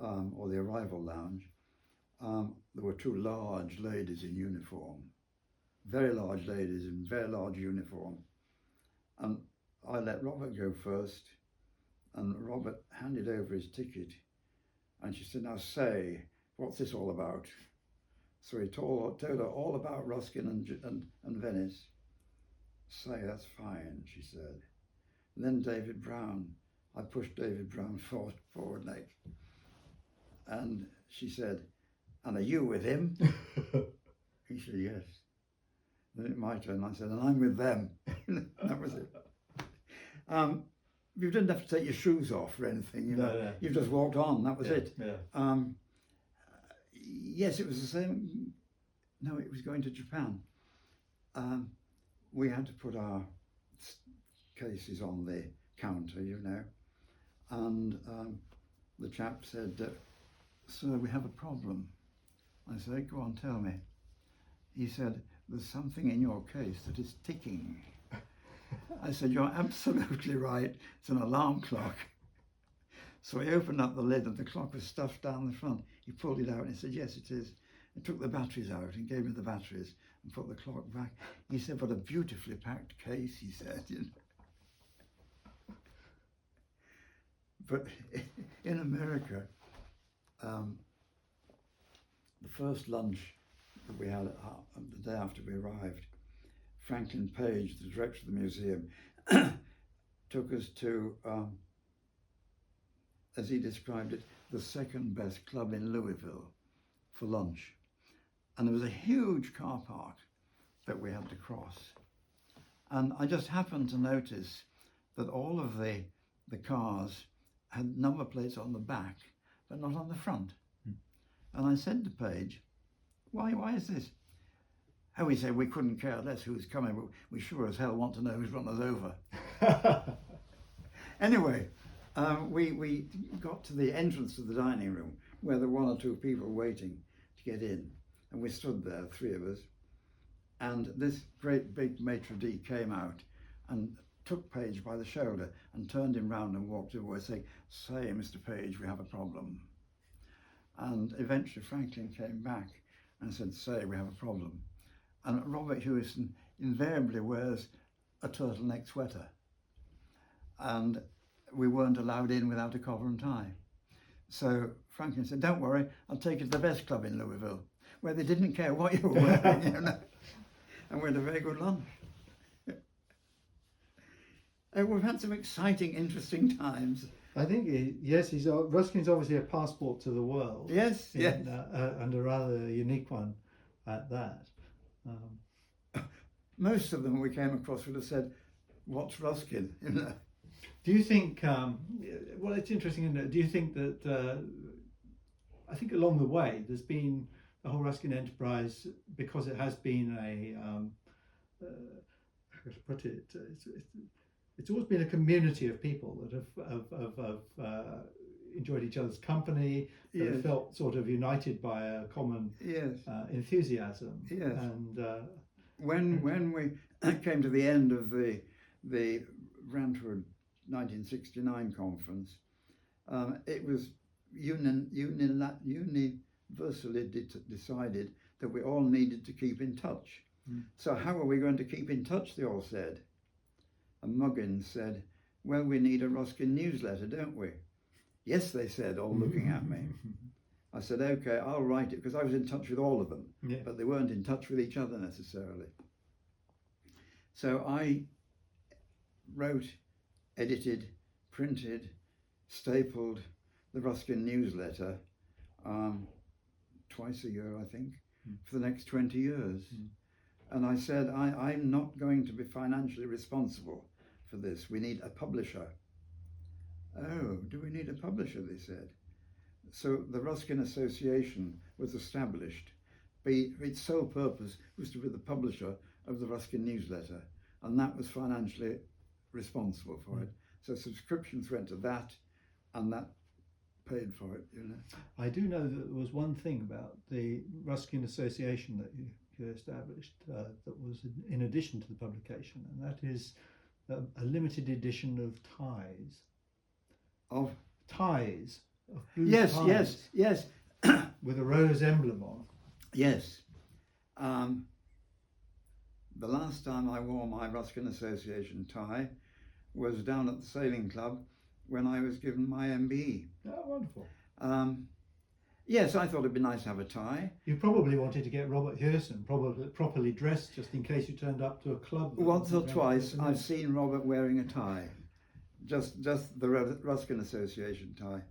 or the arrival lounge, there were two large ladies in uniform, very large ladies in very large uniform. And I let Robert go first, and Robert handed over his ticket, and she said, now say, what's this all about? So he told her all about Roskin and Venice. Say, that's fine, she said. And then David Brown, I pushed David Brown forward next. And she said, and are you with him? He said, yes. Then it my turn, I said, and I'm with them. That was it. You didn't have to take your shoes off or anything, you know. No. You just walked on, that was it. Yeah. Yes, it was the same. No, it was going to Japan. We had to put our cases on the counter, you know, and the chap said, sir, we have a problem. I said, go on, tell me. He said, there's something in your case that is ticking. I said, you're absolutely right. It's an alarm clock. So he opened up the lid and the clock was stuffed down the front. He pulled it out and he said, yes, it is. And took the batteries out and gave me the batteries and put the clock back. He said, what a beautifully packed case, he said. You know. But in America, the first lunch that we had the day after we arrived, Franklin Page, the director of the museum, took us to, as he described it, the second best club in Louisville for lunch. And there was a huge car park that we had to cross. And I just happened to notice that all of the cars had number plates on the back, but not on the front. And I said to Page, why is this? Oh, he said, we couldn't care less who's coming, but we sure as hell want to know who's run us over. Anyway, we got to the entrance of the dining room where there were one or two people waiting to get in. And we stood there, three of us. And this great big maitre d' came out and took Page by the shoulder and turned him round and walked away saying, say, Mr. Page, we have a problem. And eventually Franklin came back and said, say, we have a problem. And Robert Hewison invariably wears a turtleneck sweater. And we weren't allowed in without a collar and tie. So Franklin said, don't worry, I'll take you to the best club in Louisville, where they didn't care what you were wearing, you know. And we had a very good lunch. We've had some exciting, interesting times. I think, Ruskin's obviously a passport to the world. Yes, yes. And a rather unique one at that. Most of them we came across would have said, what's Ruskin? You know. Do you think, well, it's interesting, isn't it? Do you think that, I think along the way, there's been the whole Ruskin enterprise, because it has been how to put it, it's always been a community of people that have enjoyed each other's company, that have felt sort of united by a common enthusiasm. Yes. And when we came to the end of the Brantwood 1969 conference, it was universally decided that we all needed to keep in touch. So how are we going to keep in touch, they all said. And Muggins said, well, we need a Roskin newsletter, don't we? Yes, they said, all looking at me. I said, okay, I'll write it, because I was in touch with all of them, but they weren't in touch with each other necessarily. So I wrote, edited, printed, stapled the Ruskin newsletter twice a year, I think, for the next 20 years. And I said, I'm not going to be financially responsible for this. We need a publisher. Oh, do we need a publisher, they said. So the Ruskin Association was established. Its sole purpose was to be the publisher of the Ruskin newsletter, and that was financially responsible for it. So subscriptions went to that, and that paid for it, you know. I do know that there was one thing about the Ruskin Association that you established that was in addition to the publication, and that is a limited edition of ties. Of ties? Of blue yes, ties, yes. with a rose emblem on. Yes. The last time I wore my Ruskin Association tie was down at the sailing club when I was given my MBE. Oh, wonderful. Yes, I thought it'd be nice to have a tie. You probably wanted to get Robert Hewison properly dressed just in case you turned up to a club. Once or twice I've seen Robert wearing a tie, just the Ruskin Association tie.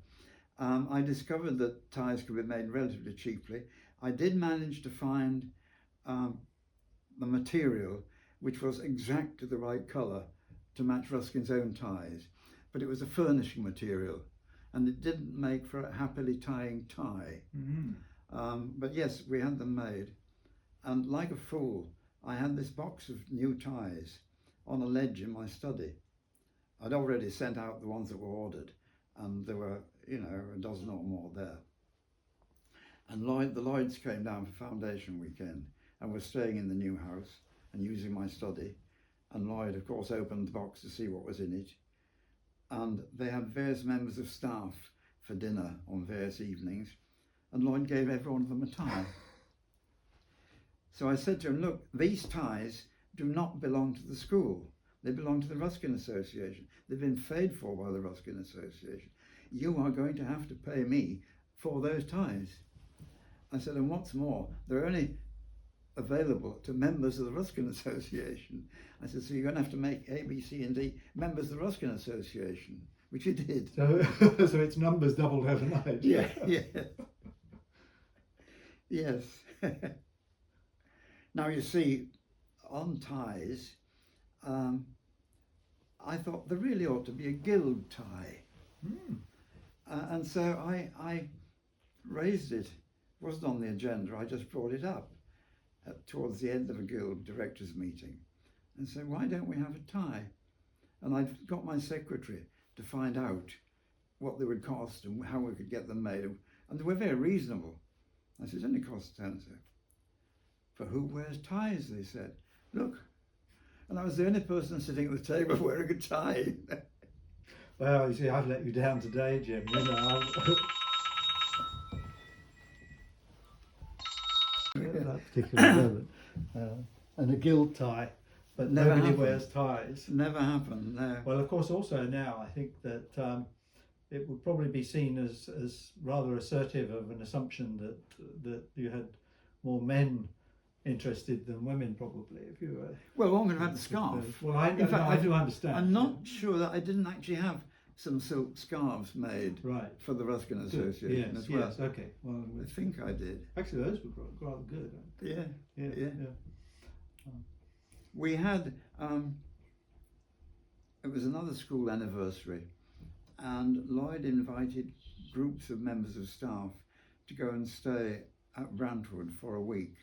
I discovered that ties could be made relatively cheaply. I did manage to find the material which was exactly the right colour to match Ruskin's own ties, but it was a furnishing material, and it didn't make for a happily tying tie. But yes, we had them made. And like a fool, I had this box of new ties on a ledge in my study. I'd already sent out the ones that were ordered, and there were, you know, a dozen or more there. And the Lloyds came down for foundation weekend and were staying in the new house and using my study. And Lloyd, of course, opened the box to see what was in it. and they had various members of staff for dinner on various evenings, and Lloyd gave every one of them a tie. So I said to him, look, these ties do not belong to the school. They belong to the Ruskin Association. They've been paid for by the Ruskin Association. You are going to have to pay me for those ties. I said, and what's more, they're only available to members of the Ruskin Association. I said, so you're going to have to make A, B, C and D members of the Ruskin Association, which he did. So its numbers doubled overnight. Yeah. Yes. Now you see, on ties, I thought there really ought to be a guild tie. And so I raised it. It wasn't on the agenda, I just brought it up towards the end of a guild directors meeting and said, why don't we have a tie? And I got my secretary to find out what they would cost and how we could get them made. And they were very reasonable. I said, it only costs 10 cents. For who wears ties, they said. Look. And I was the only person sitting at the table wearing a tie. Well, you see, I've let you down today, Jim. You know, that particular moment. And a guild tie, but Never nobody happened. wears ties. Never happened, no. Well, of course, also now I think that it would probably be seen as rather assertive of an assumption that you had more men interested than women, probably, if you were. Well, one could have had the scarf. Well, I do understand. I'm not sure that I didn't actually have some silk scarves made Right. for the Ruskin Association Yes, as well. yes, okay. Well, I think I did. actually, those were rather good. Yeah. Yeah. We had, it was another school anniversary, and Lloyd invited groups of members of staff to go and stay at Brantwood for a week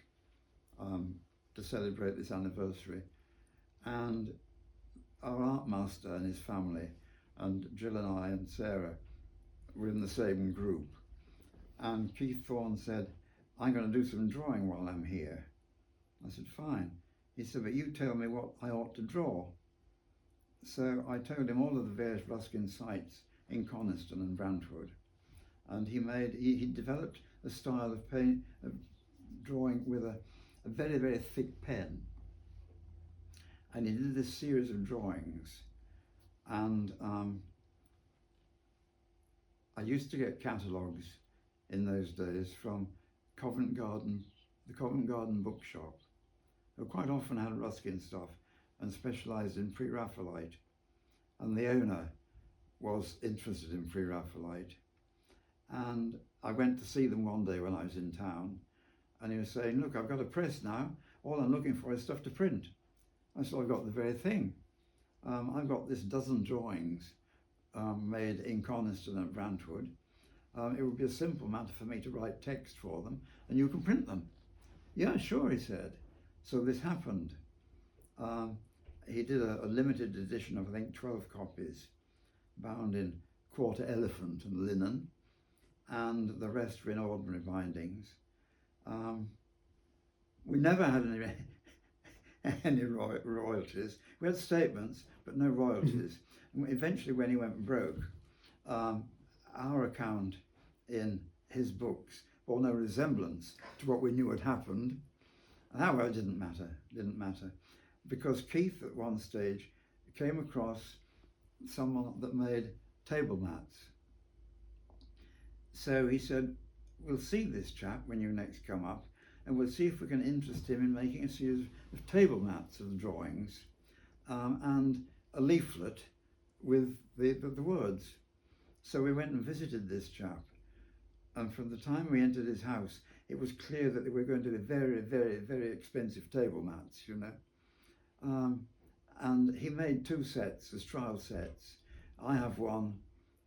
to celebrate this anniversary. And our art master and his family, and Jill and I and Sarah were in the same group. And Keith Thorne said, I'm going to do some drawing while I'm here. I said, fine. He said, but you tell me what I ought to draw. So I told him all of the various Ruskin sites in Coniston and Brantwood. And he developed a style of drawing with a very, very thick pen. And he did this series of drawings. And I used to get catalogues in those days from the Covent Garden bookshop, who quite often had Ruskin stuff and specialised in Pre-Raphaelite. And the owner was interested in Pre-Raphaelite. And I went to see them one day when I was in town, and he was saying, look, I've got a press now. All I'm looking for is stuff to print. I said, I've got the very thing. I've got this dozen drawings made in Coniston and Brantwood. It would be a simple matter for me to write text for them, and you can print them. Yeah, sure, he said. So this happened. He did a limited edition of, I think, 12 copies, bound in quarter elephant and linen, and the rest were in ordinary bindings. We never had any royalties. We had statements, but no royalties. And eventually, when he went broke, our account in his books bore no resemblance to what we knew had happened. However, it didn't matter, because Keith at one stage came across someone that made table mats. So he said, we'll see this chap when you next come up, and we'll see if we can interest him in making a series of table mats of the drawings and a leaflet with the words. So we went and visited this chap, and from the time we entered his house, it was clear that they were going to be very, very, very expensive table mats, you know. And he made 2 sets as trial sets. I have one,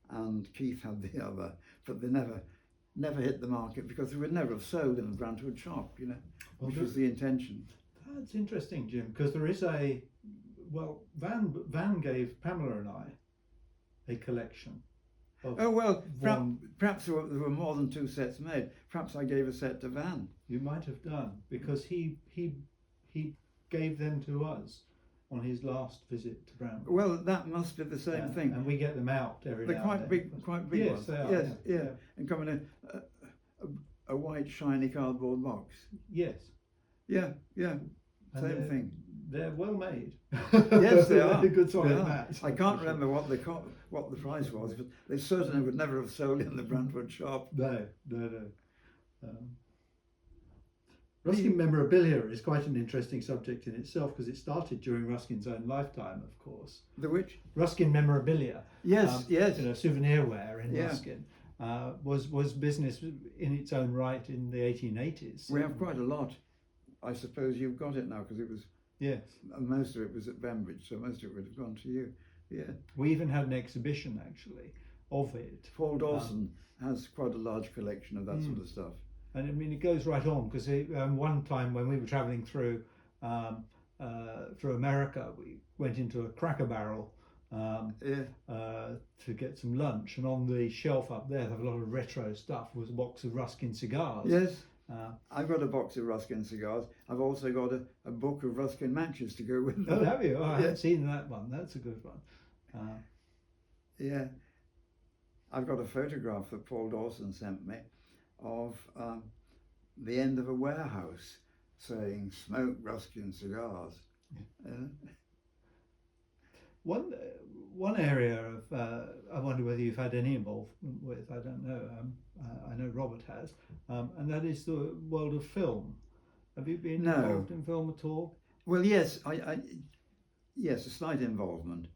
and Keith had the other, but they never hit the market because they would never have sold in the Brantwood shop, you know, which was the intention. That's interesting, Jim, because there is Van gave Pamela and I a collection. Oh, well, perhaps there were more than 2 sets made. Perhaps I gave a set to Van. You might have done, because he gave them to us on his last visit to Brantwood. Well, that must be the same thing. And we get them out every They're now quite and big, then. quite big Yes, ones. they are. Yes, Yeah, yeah. yeah. And come in a white shiny cardboard box. Yes. Yeah, yeah. And Same thing. They're well made. Yes, they are. Good solid They are. mats. I can't remember what the price was, but they certainly would never have sold in the Brantwood shop. No. Ruskin memorabilia is quite an interesting subject in itself because it started during Ruskin's own lifetime, of course. The which? Ruskin memorabilia. Yes, yes. Souvenirware in Yeah. Ruskin was business in its own right in the 1880s. We have quite a lot. I suppose you've got it now because it was. Yes. Most of it was at Bembridge, so most of it would have gone to you. Yeah. We even had an exhibition actually of it. Paul Dawson has quite a large collection of that sort of stuff. And I mean, it goes right on because one time when we were travelling through America, we went into a Cracker Barrel to get some lunch, and on the shelf up there, they have a lot of retro stuff. Was a box of Ruskin cigars. Yes. I've got a box of Ruskin cigars. I've also got a book of Ruskin matches to go with them. Oh, have you? Oh, I haven't seen that one. That's a good one. Yeah. I've got a photograph that Paul Dawson sent me of the end of a warehouse saying "Smoke Ruskin cigars." One area of I wonder whether you've had any involvement with. I don't know. I know Robert has, and that is the world of film. Have you been involved in film at all? Well, yes, yes, a slight involvement.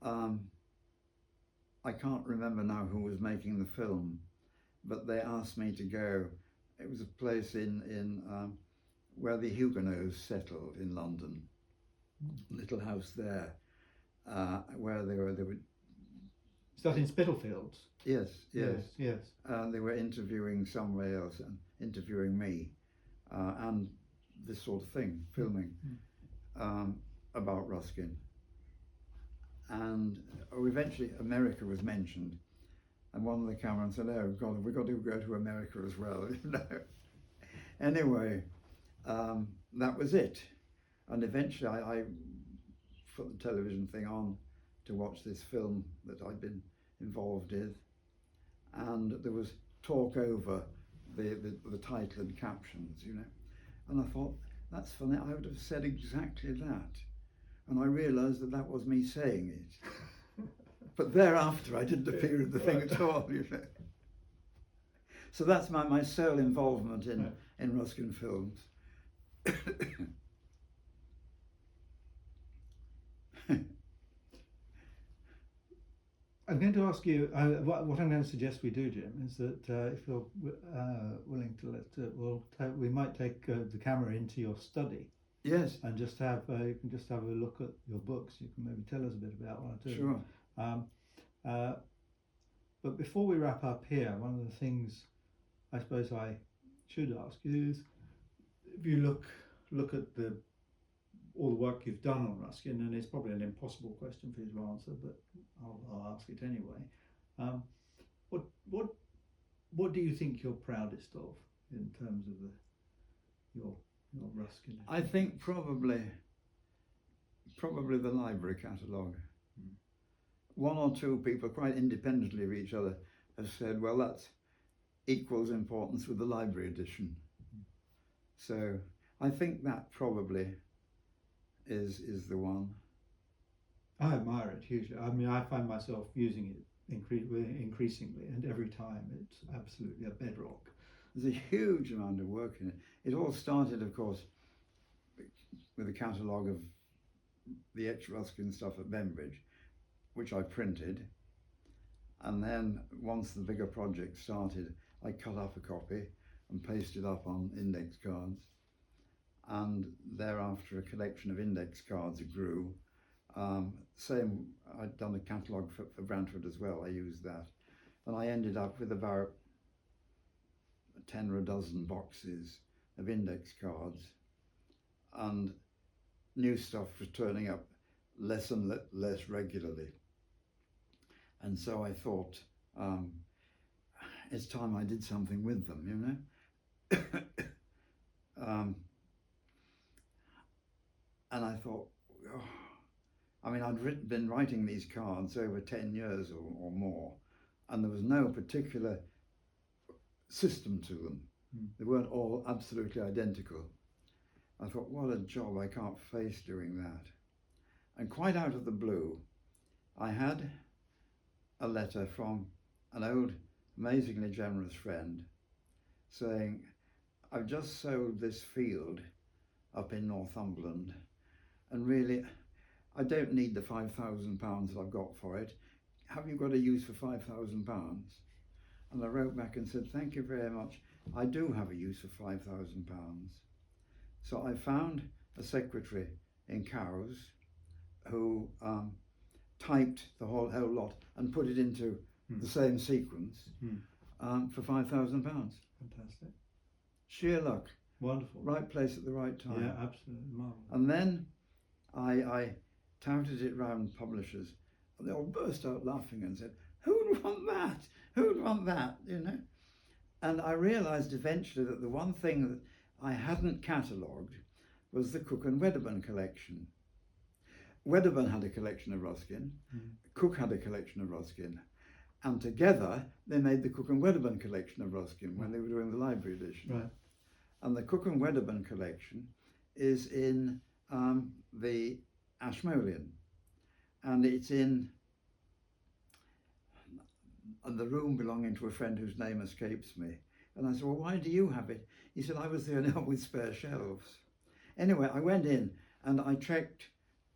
I can't remember now who was making the film, but they asked me to go. It was a place in where the Huguenots settled in London, little house there, where they were. Is that in Spitalfields? Yes. Yes. They were interviewing somebody else and interviewing me, and this sort of thing, filming about Ruskin. And eventually America was mentioned, and one of the cameramen said, "Oh God, we've got to go to America as well." Anyway, that was it. And eventually I put the television thing on to watch this film that I'd been involved in, and there was talk over the title and captions, and I thought, that's funny, I would have said exactly that, and I realised that was me saying it. But thereafter I didn't appear in the thing at all, So that's my sole involvement in Ruskin films. I'm going to ask you, what I'm going to suggest we do, Jim, is that if you're willing to we might take the camera into your study. Yes. And just have you can just have a look at your books. You can maybe tell us a bit about one or two. Sure. But before we wrap up here, one of the things I suppose I should ask you is, if you look at all the work you've done on Ruskin, and it's probably an impossible question for you to answer, but I'll ask it anyway. What do you think you're proudest of in terms of your Ruskin? I think probably the library catalogue. One or two people, quite independently of each other, have said, well, that's equals importance with the library edition. So I think that probably is the one. I admire it hugely. I mean, I find myself using it increasingly, and every time it's absolutely a bedrock. There's a huge amount of work in it. It all started, of course, with a catalogue of the ex-Ruskin stuff at Bembridge, which I printed, and then once the bigger project started, I cut up a copy and pasted up on index cards, and thereafter a collection of index cards grew. Same, I'd done a catalogue for Brantwood as well, I used that, and I ended up with about 10 or a dozen boxes of index cards, and new stuff was turning up less and less regularly. And so I thought, it's time I did something with them, and I thought, I mean, been writing these cards over 10 years or more, and there was no particular system to them. They weren't all absolutely identical. I thought, what a job, I can't face doing that. And quite out of the blue, I had a letter from an old, amazingly generous friend saying, I've just sold this field up in Northumberland, and really, I don't need the £5,000 that I've got for it. Have you got a use for £5,000? And I wrote back and said, thank you very much. I do have a use for £5,000. So I found a secretary in Cowes who typed the whole lot and put it into the same sequence for £5,000. Fantastic. Sheer luck. Wonderful. Right place at the right time. Yeah, absolutely marvelous. And then I touted it round publishers, and they all burst out laughing and said, who'd want that? Who'd want that? You know? And I realised eventually that the one thing that I hadn't catalogued was the Cook and Wedderburn collection. Wedderburn had a collection of Roskin, Cook had a collection of Roskin, and together they made the Cook and Wedderburn collection of Roskin when they were doing the library edition. Right. And the Cook and Wedderburn collection is in the Ashmolean, and it's in the room belonging to a friend whose name escapes me. And I said, well, why do you have it? He said, I was the only one with spare shelves. Anyway, I went in and I checked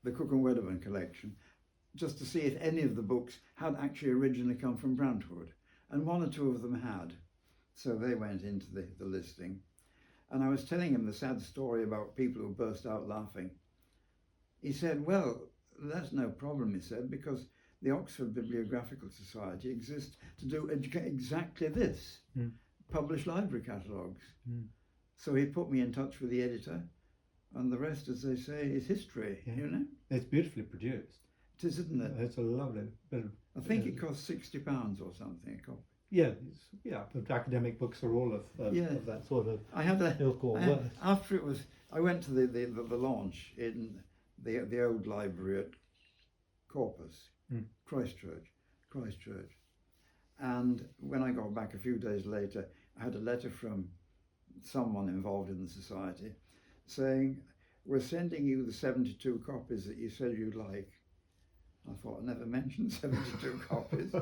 the Cook and Wedderburn collection just to see if any of the books had actually originally come from Brantwood. And one or two of them had. So they went into the listing. And I was telling him the sad story about people who burst out laughing. He said, well, that's no problem, he said, because the Oxford Bibliographical Society exists to do exactly this, publish library catalogues. So he put me in touch with the editor, and the rest, as they say, is history, you know? It's beautifully produced. It is, isn't it? It's a lovely bit of... I think it costs £60 or something a copy. Yeah, but academic books are all of that sort of ilk or worth. After it was, I went to the launch in the old library at Corpus, Christchurch. And when I got back a few days later, I had a letter from someone involved in the society saying, we're sending you the 72 copies that you said you'd like. I thought, I never mentioned 72 copies.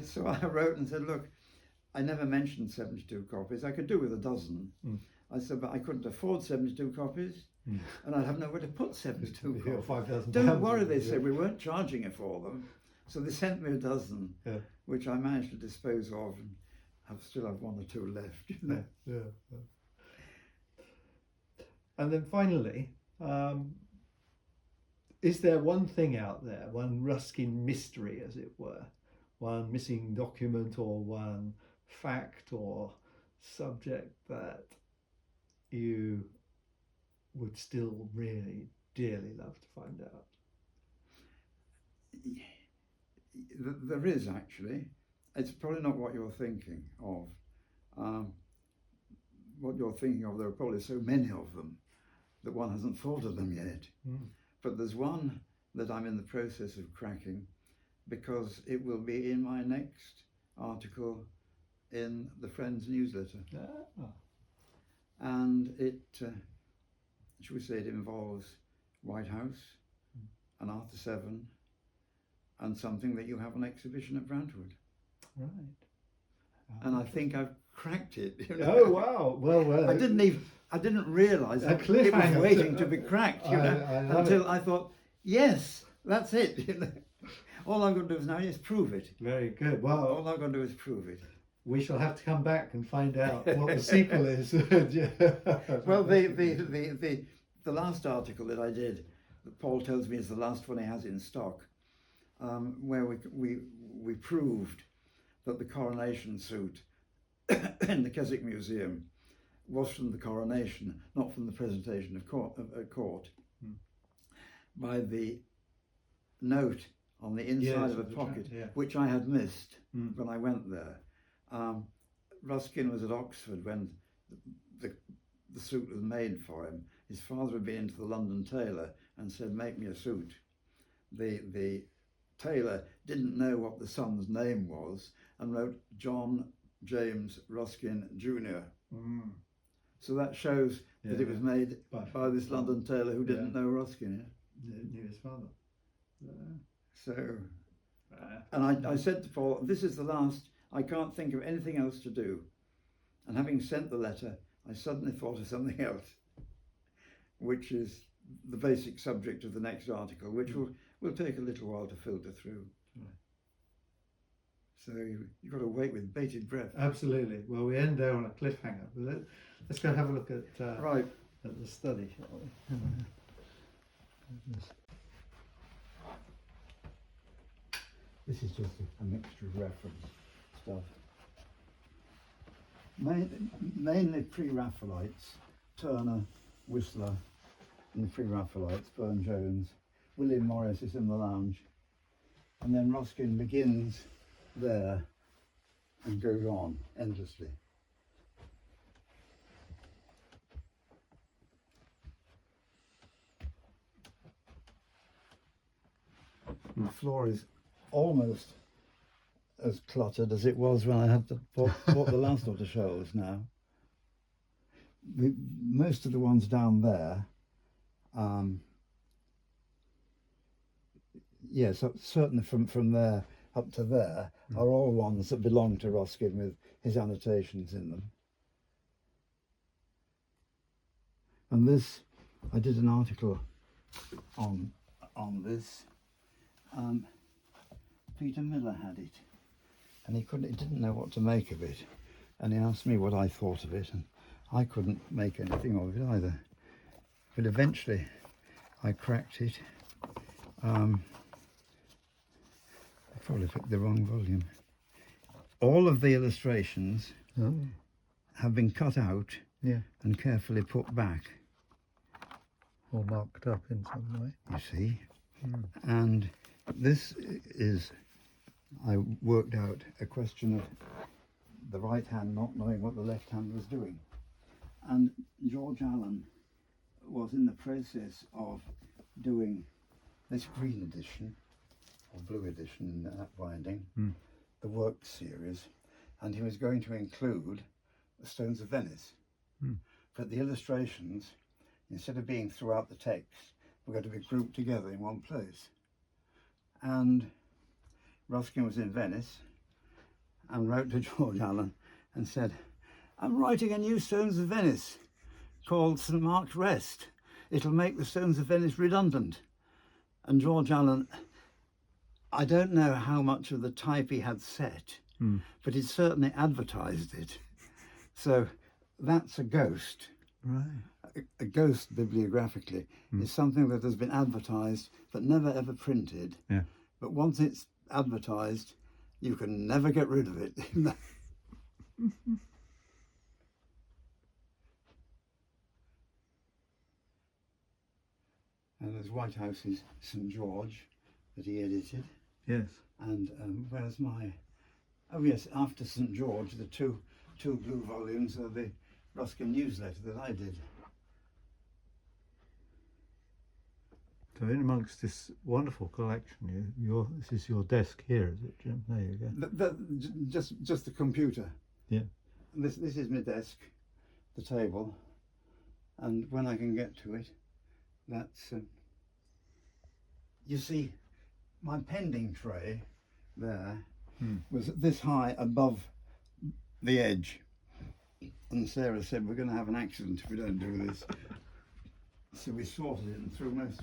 So I wrote and said, look, I never mentioned 72 copies. I could do with a dozen. I said, but I couldn't afford 72 copies, and I'd have nowhere to put 72 copies. Don't worry, they said, we weren't charging you for them. So they sent me a dozen, which I managed to dispose of, and still have one or two left. You know? Yeah. And then finally, is there one thing out there, one Ruskin mystery, as it were, one missing document or one fact or subject that you would still really dearly love to find out? There is, actually. It's probably not what you're thinking of. What you're thinking of, there are probably so many of them that one hasn't thought of them yet. But there's one that I'm in the process of cracking, because it will be in my next article in the Friends newsletter. And it, should we say, it involves Whitehouse and Arthur Seven and something that you have on exhibition at Brantwood. Right. And I think I've cracked it. You know? Oh wow! Well, I didn't realise it was waiting to be cracked. You know, until I thought, yes, that's it. You know? All I've got to do is now is prove it. Very good. Well, all I've got to do is prove it. We shall have to come back and find out what the sequel is. Well, the last article that I did, that Paul tells me is the last one he has in stock, where we proved that the coronation suit in the Keswick Museum was from the coronation, not from the presentation of court, by the note on the inside of a pocket, which I had missed when I went there. Ruskin was at Oxford when the suit was made for him. His father had been into the London tailor and said, make me a suit. the tailor didn't know what the son's name was and wrote John James Ruskin Jr. Mm. So that shows that it was made by this London tailor who didn't know Roskin. Knew his father. So, and I said to Paul, this is the last, I can't think of anything else to do. And having sent the letter, I suddenly thought of something else, which is the basic subject of the next article, which will take a little while to filter through. Right. So you've got to wait with bated breath. Absolutely. Well, we end there on a cliffhanger. But let's go have a look at at the study, shall we? This is just a mixture of reference stuff. Mainly pre-Raphaelites, Turner, Whistler, and the pre-Raphaelites, Burne-Jones. William Morris is in the lounge. And then Roskin begins there and goes on endlessly. And the floor is almost as cluttered as it was when I had bought the last lot of shelves now. Most of the ones down there, yes, certainly from there up to there, are all ones that belong to Roskin with his annotations in them. And this, I did an article on this. Peter Miller had it, and he didn't know what to make of it, and he asked me what I thought of it, and I couldn't make anything of it either. But eventually, I cracked it. I probably picked the wrong volume. All of the illustrations have been cut out and carefully put back. Or marked up in some way. You see, and this is, I worked out a question of the right hand not knowing what the left hand was doing. And George Allen was in the process of doing this green edition, or blue edition in that binding, the Works series, and he was going to include the Stones of Venice. But the illustrations, instead of being throughout the text, were going to be grouped together in one place. And Ruskin was in Venice and wrote to George Allen and said, I'm writing a new Stones of Venice called St. Mark's Rest. It'll make the Stones of Venice redundant. And George Allen, I don't know how much of the type he had set, but he'd certainly advertised it. So that's a ghost. Right. A ghost, bibliographically, is something that has been advertised but never ever printed. Yeah. But once it's advertised, you can never get rid of it. And there's Whitehouse's St. George that he edited. Yes. And where's my... Oh yes, after St. George, the two blue volumes are the Ruskin newsletter that I did. So in amongst this wonderful collection, this is your desk here, is it, Jim? There you go. Just the computer. Yeah. This is my desk, the table, and when I can get to it, that's... you see, my pending tray there was this high above the edge, and Sarah said, we're going to have an accident if we don't do this. So we sorted it and threw most of